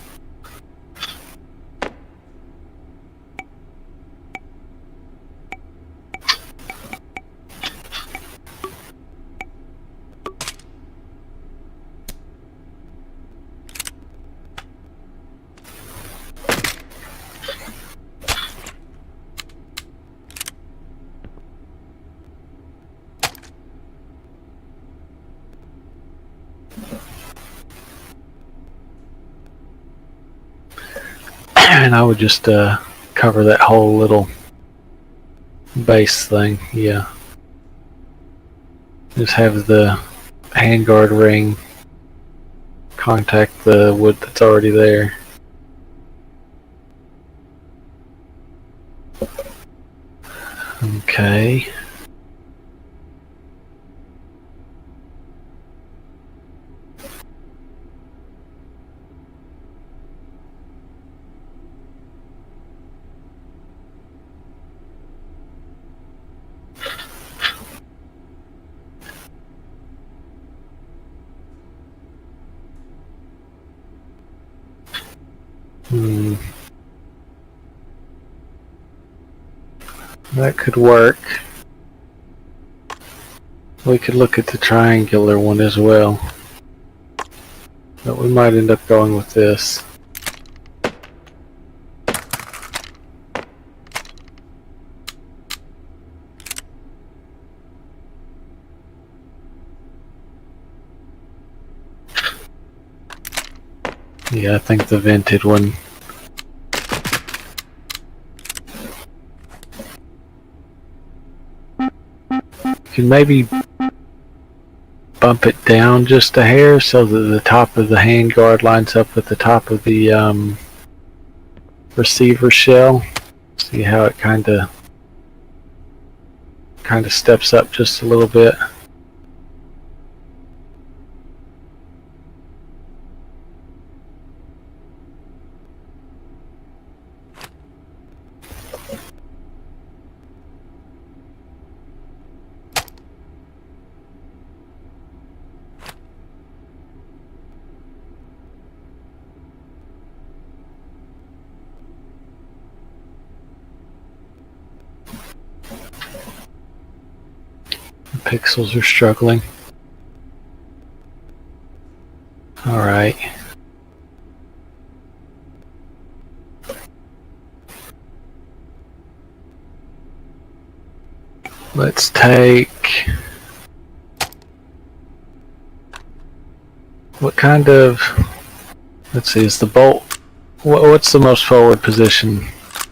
And I would just cover that whole little base thing, yeah. Just have the handguard ring contact the wood that's already there. Okay. That could work. We could look at the triangular one as well. But we might end up going with this. Yeah, I think the vented one. You can maybe bump it down just a hair so that the top of the handguard lines up with the top of the receiver shell. See how it kind of steps up just a little bit. Pixels are struggling. Alright. Let's What kind of... Let's see, is the bolt... What's the most forward position?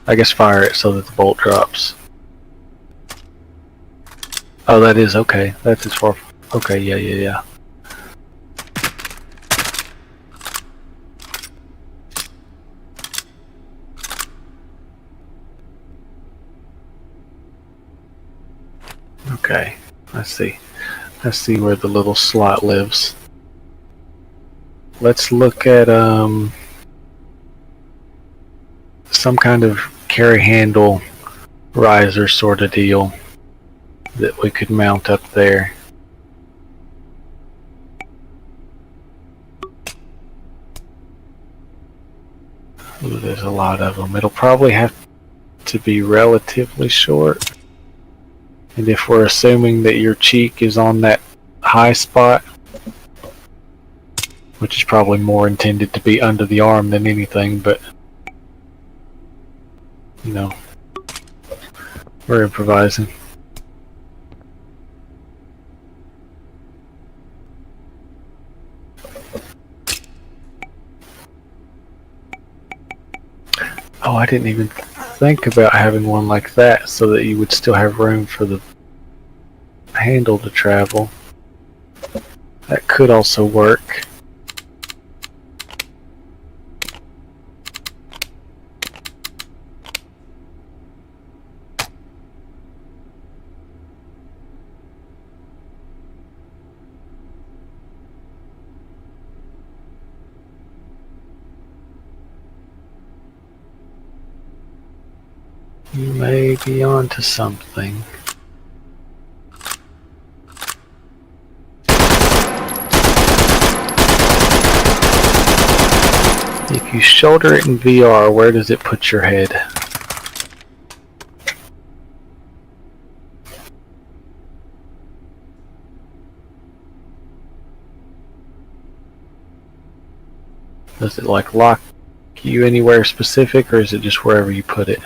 I guess fire it so that the bolt drops. Oh, that is okay. That's as far... Okay, yeah. Okay, I see. I see where the little slot lives. Let's look at some kind of carry handle riser sort of deal that we could mount up there. Ooh, there's a lot of them. It'll probably have to be relatively short. And if we're assuming that your cheek is on that high spot, which is probably more intended to be under the arm than anything, but you know, we're improvising. Oh, I didn't even think about having one like that so that you would still have room for the handle to travel. That could also work. You may be onto something. If you shoulder it in VR, where does it put your head? Does it like lock you anywhere specific, or is it just wherever you put it?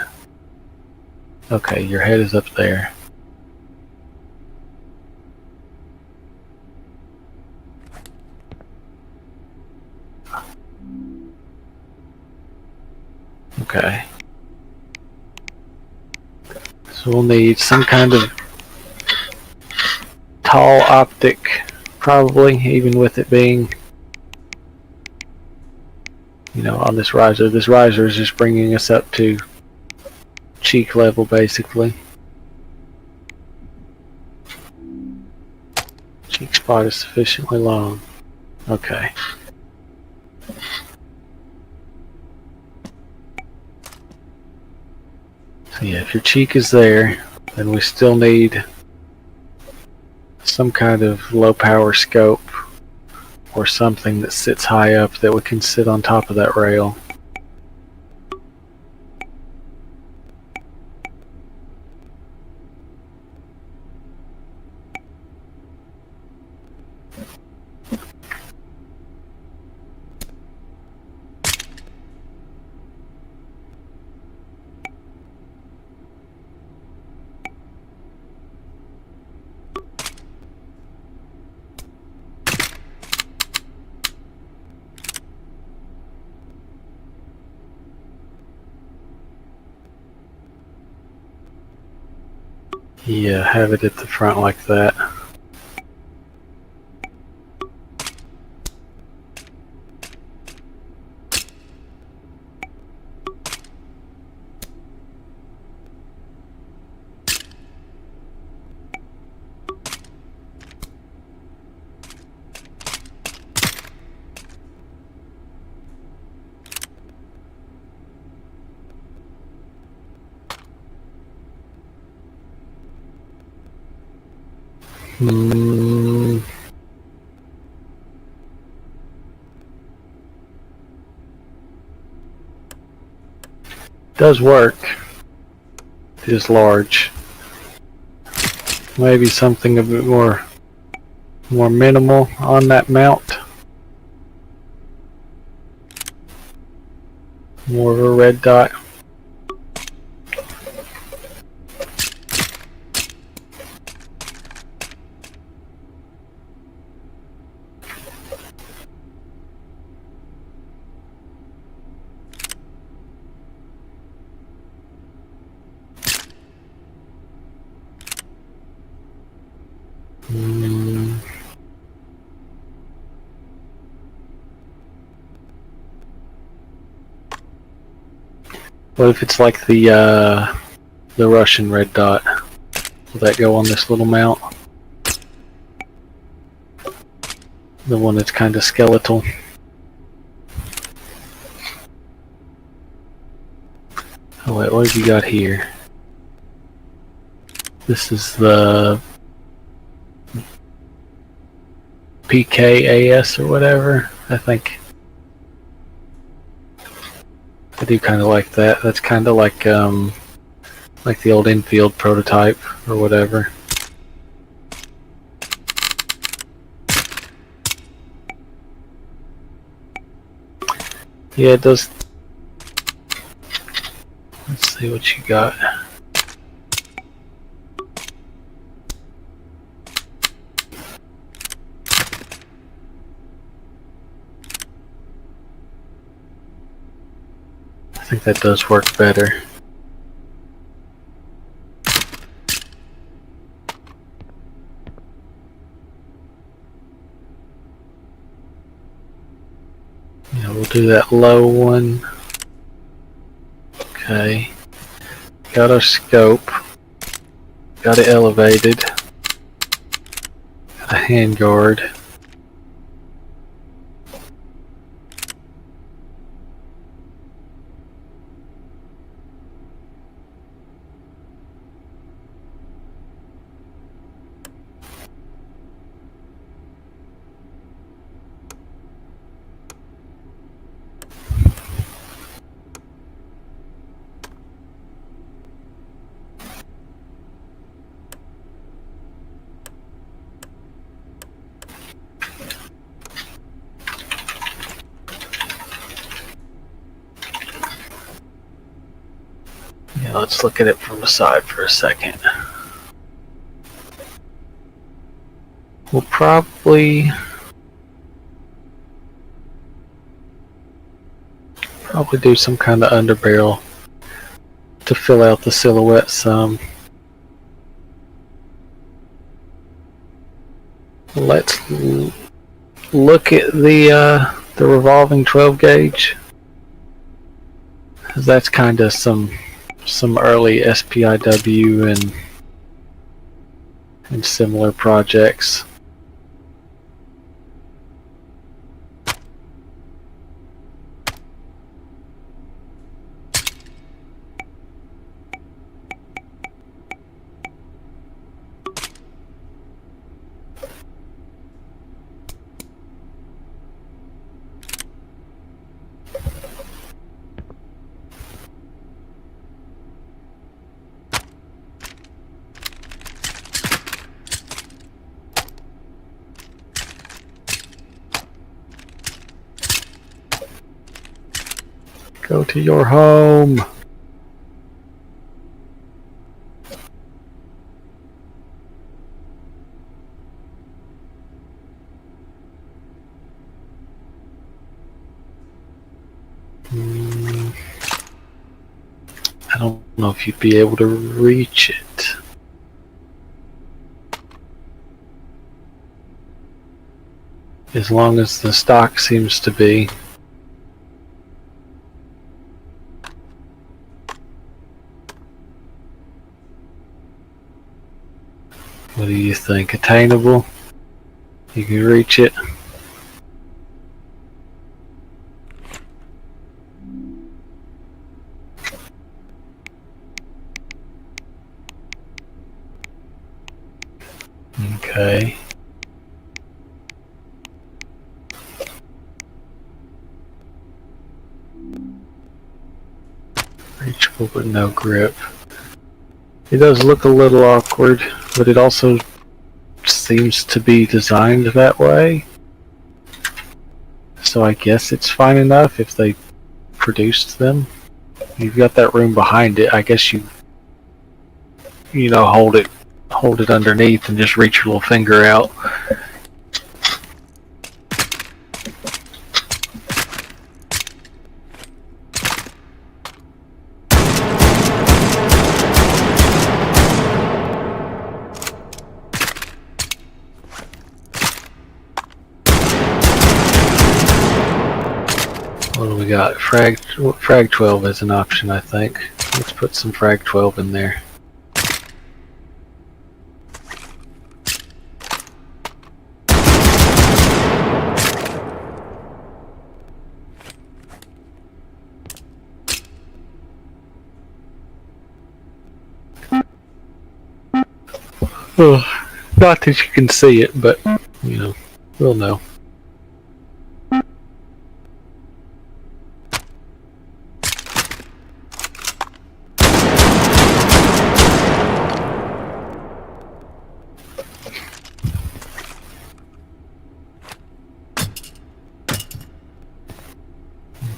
Okay, your head is up there. Okay. So we'll need some kind of tall optic, probably, even with it being, you know, on this riser. This riser is just bringing us up to cheek level, basically. Cheek spot is sufficiently long. Okay. So yeah, if your cheek is there, then we still need some kind of low power scope or something that sits high up that we can sit on top of that rail. Yeah, have it at the front like that. Does work. It is large. Maybe something a bit more minimal on that mount. More of a red dot. What if it's like the Russian red dot? Will that go on this little mount? The one that's kind of skeletal. Oh wait, what have you got here? This is the PKAS or whatever, I think. I do kind of like that. That's kind of like the old Enfield prototype or whatever. Yeah, it does. Let's see what you got. I think that does work better. Yeah, we'll do that low one. Okay. Got our scope. Got it elevated. Got a handguard. Yeah, let's look at it from the side for a second. We'll probably do some kind of underbarrel to fill out the silhouette some. Let's look at the revolving 12 gauge. That's kind of some early SPIW and similar projects. Go to your home. I don't know if you'd be able to reach it. As long as the stock seems to be. What do you think? Attainable? You can reach it? Okay. Reachable but no grip. It does look a little awkward, but it also seems to be designed that way. So I guess it's fine enough if they produced them. You've got that room behind it. I guess you know, hold it underneath and just reach your little finger out. What do we got? Frag 12 is an option, I think. Let's put some frag 12 in there. Oh, not that you can see it, but, you know, we'll know.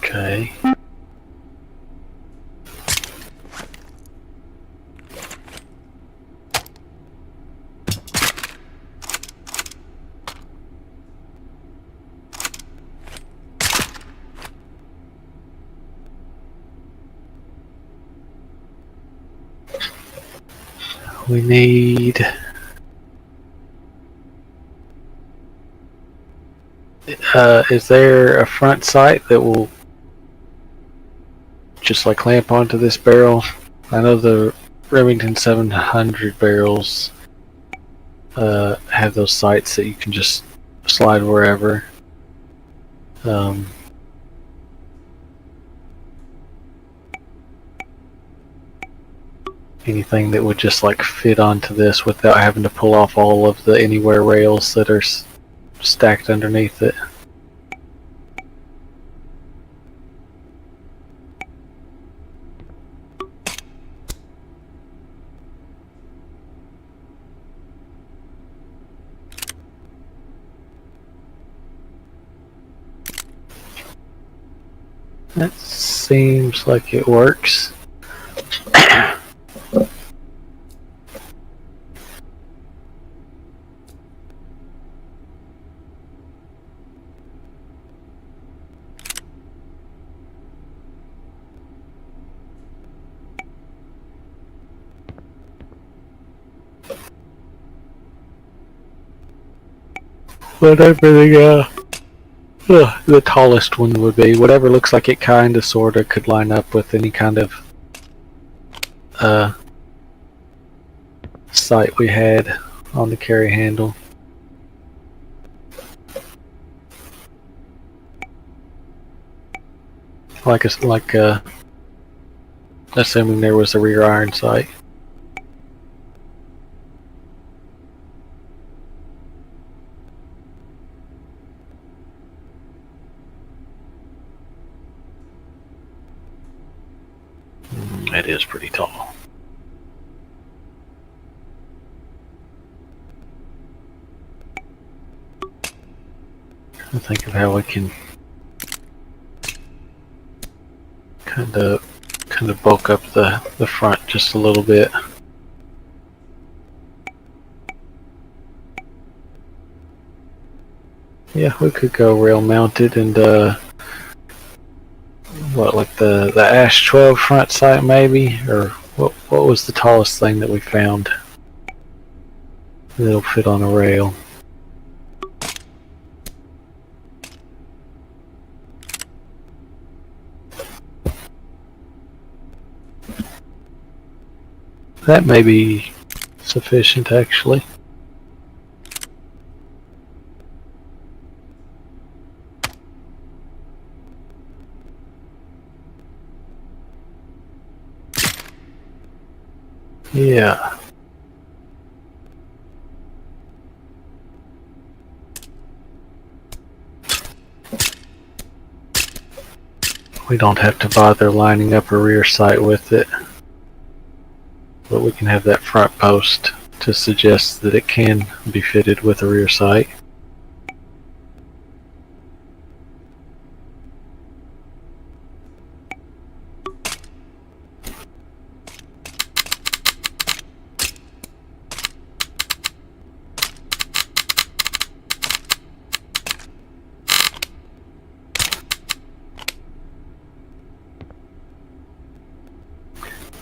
Okay. We need... is there a front sight that will just like clamp onto this barrel? I know the Remington 700 barrels have those sights that you can just slide wherever. Anything that would just like fit onto this without having to pull off all of the anywhere rails that are stacked underneath it. That seems like it works. Whatever the tallest one would be, whatever looks like it kind of sort of could line up with any kind of sight we had on the carry handle. Like assuming there was a rear iron sight. It is pretty tall. I think of how we can kind of bulk up the front just a little bit. Yeah, we could go rail mounted and what, like the Ash 12 front sight maybe, or what was the tallest thing that we found that'll fit on a rail? That may be sufficient actually. Yeah. We don't have to bother lining up a rear sight with it, but we can have that front post to suggest that it can be fitted with a rear sight.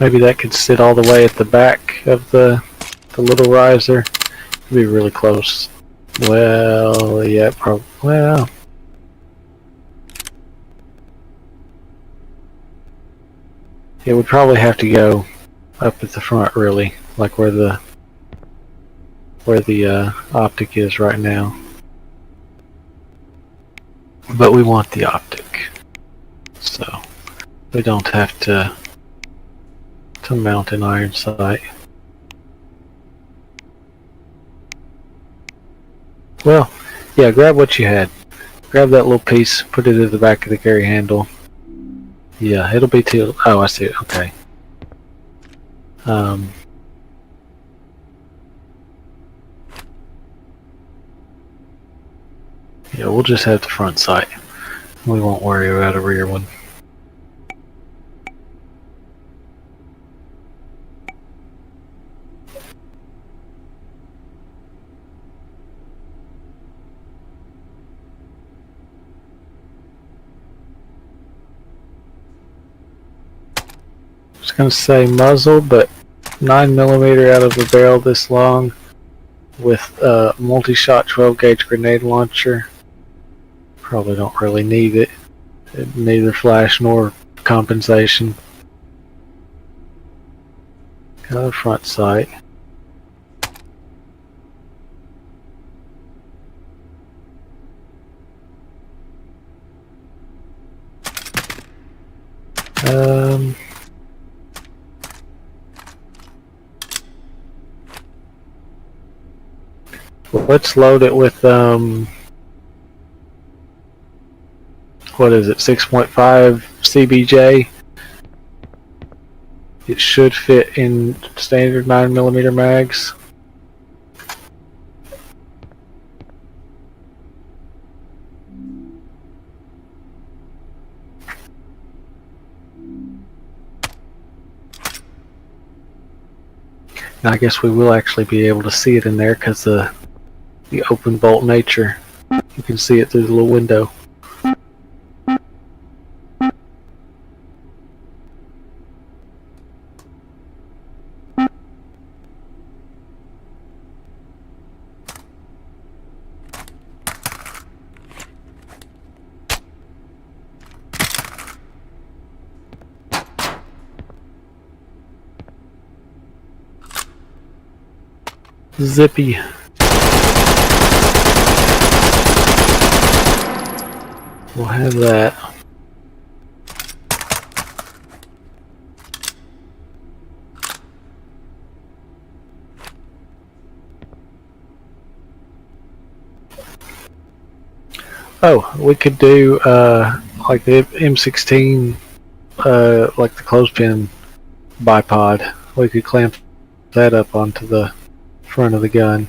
Maybe that could sit all the way at the back of the little riser. It'd be really close. Well, yeah, probably. Well, It would probably have to go up at the front, really, like where the optic is right now. But we want the optic, so we don't have to mount an iron sight. Well, yeah, grab what you had. Grab that little piece, put it at the back of the carry handle. Yeah, it'll be till. Oh, I see it. Okay. Yeah, we'll just have the front sight. We won't worry about a rear one. I was going to say muzzle, but 9mm out of a barrel this long with a multi-shot 12-gauge grenade launcher. Probably don't really need it. Neither flash nor compensation. Got a front sight. Let's load it with what is it, 6.5 CBJ. It should fit in standard 9mm mags. And I guess we will actually be able to see it in there because the open bolt nature. You can see it through the little window. Zippy. We'll have that. Oh, we could do like the M16, like the clothespin bipod. We could clamp that up onto the front of the gun.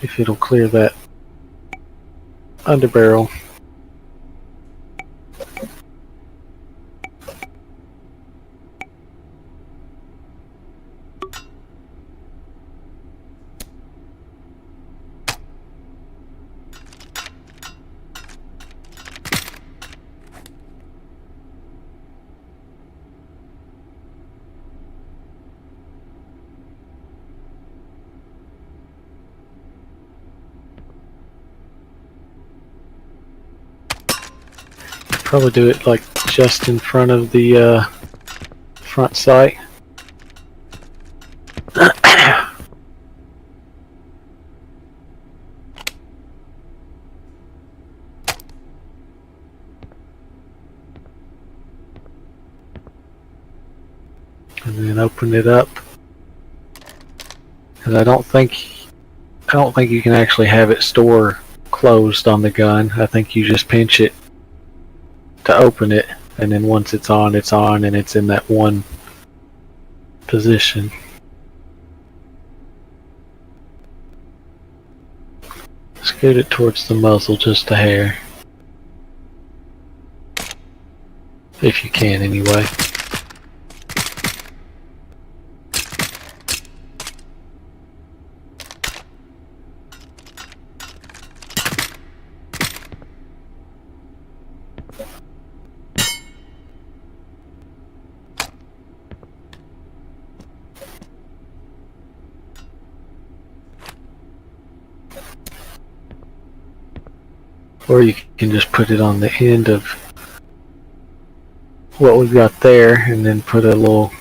If it'll clear that underbarrel. Probably do it like just in front of the front sight. And then open it up. Because I don't think you can actually have it store closed on the gun. I think you just pinch it to open it, and then once it's on, and it's in that one position. Scoot it towards the muzzle just a hair. If you can, anyway. Or you can just put it on the end of what we've got there and then put a little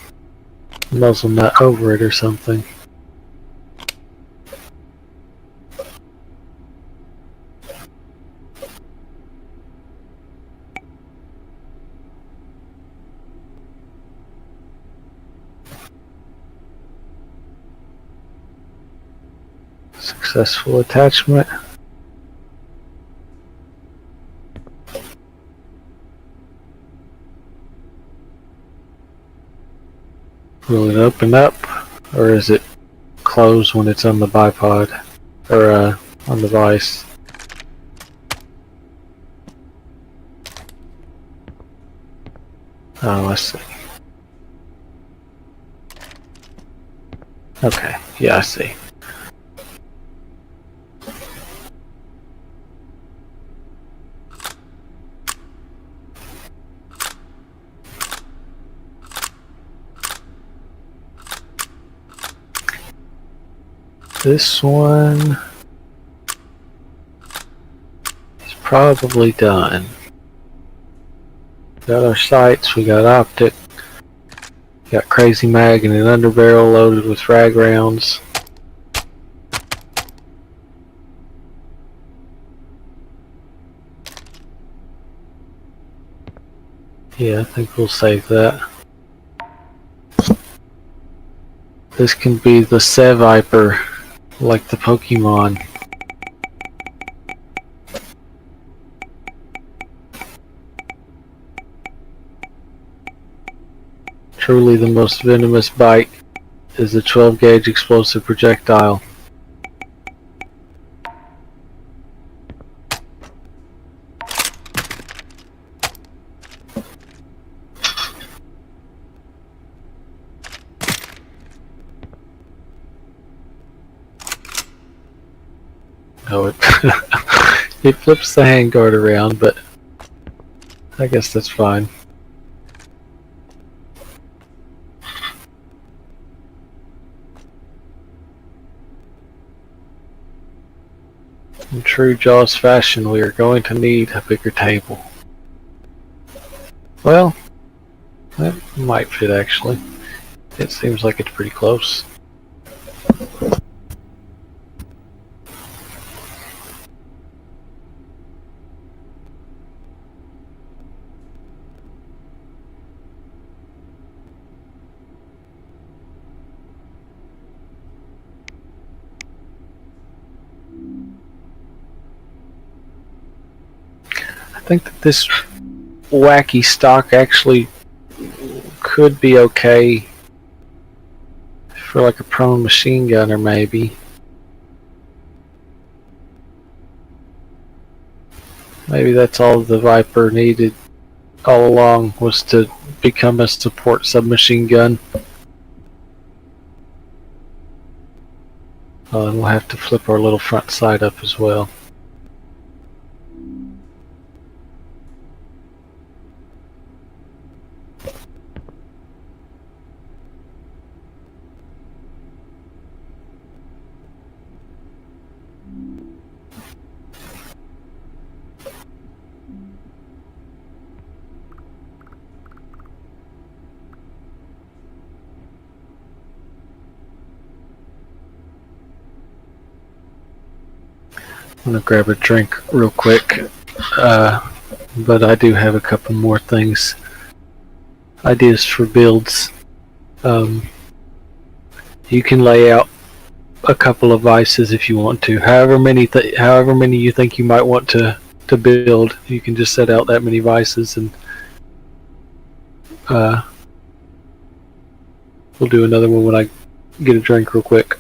muzzle nut over it or something. Successful attachment. Will it open up, or is it closed when it's on the bipod, or on the vise? Oh, I see. Okay, yeah, I see. This one is probably done. Got our sights, we got optic, got crazy mag and an underbarrel loaded with frag rounds. Yeah, I think we'll save that. This can be the Seviper, like the Pokemon. Truly the most venomous bite is a 12 gauge explosive projectile. Oh, it flips the handguard around, but I guess that's fine. In true Jaws fashion, we are going to need a bigger table. Well, that might fit actually. It seems like it's pretty close. I think that this wacky stock actually could be okay for like a prone machine gunner, maybe. Maybe that's all the Viper needed all along, was to become a support submachine gun. And we'll have to flip our little front sight up as well. I'm gonna grab a drink real quick, but I do have a couple more things, ideas for builds. You can lay out a couple of vices if you want to. However many you think you might want to build, you can just set out that many vices, and we'll do another one when I get a drink real quick.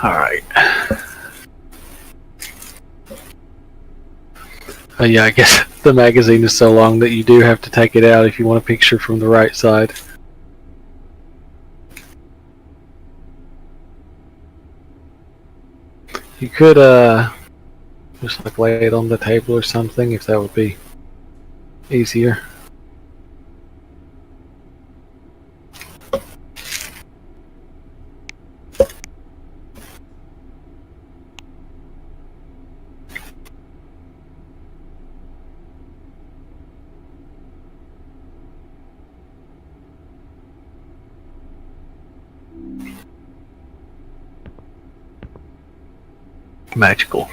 Alright. Yeah, I guess the magazine is so long that you do have to take it out if you want a picture from the right side. You could, just like lay it on the table or something, if that would be easier. Magical.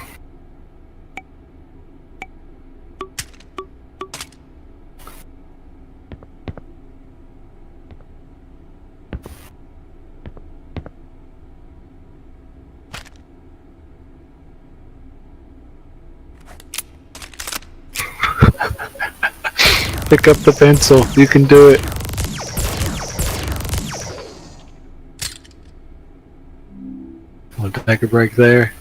Pick up the pencil. You can do it. Want to take a break there?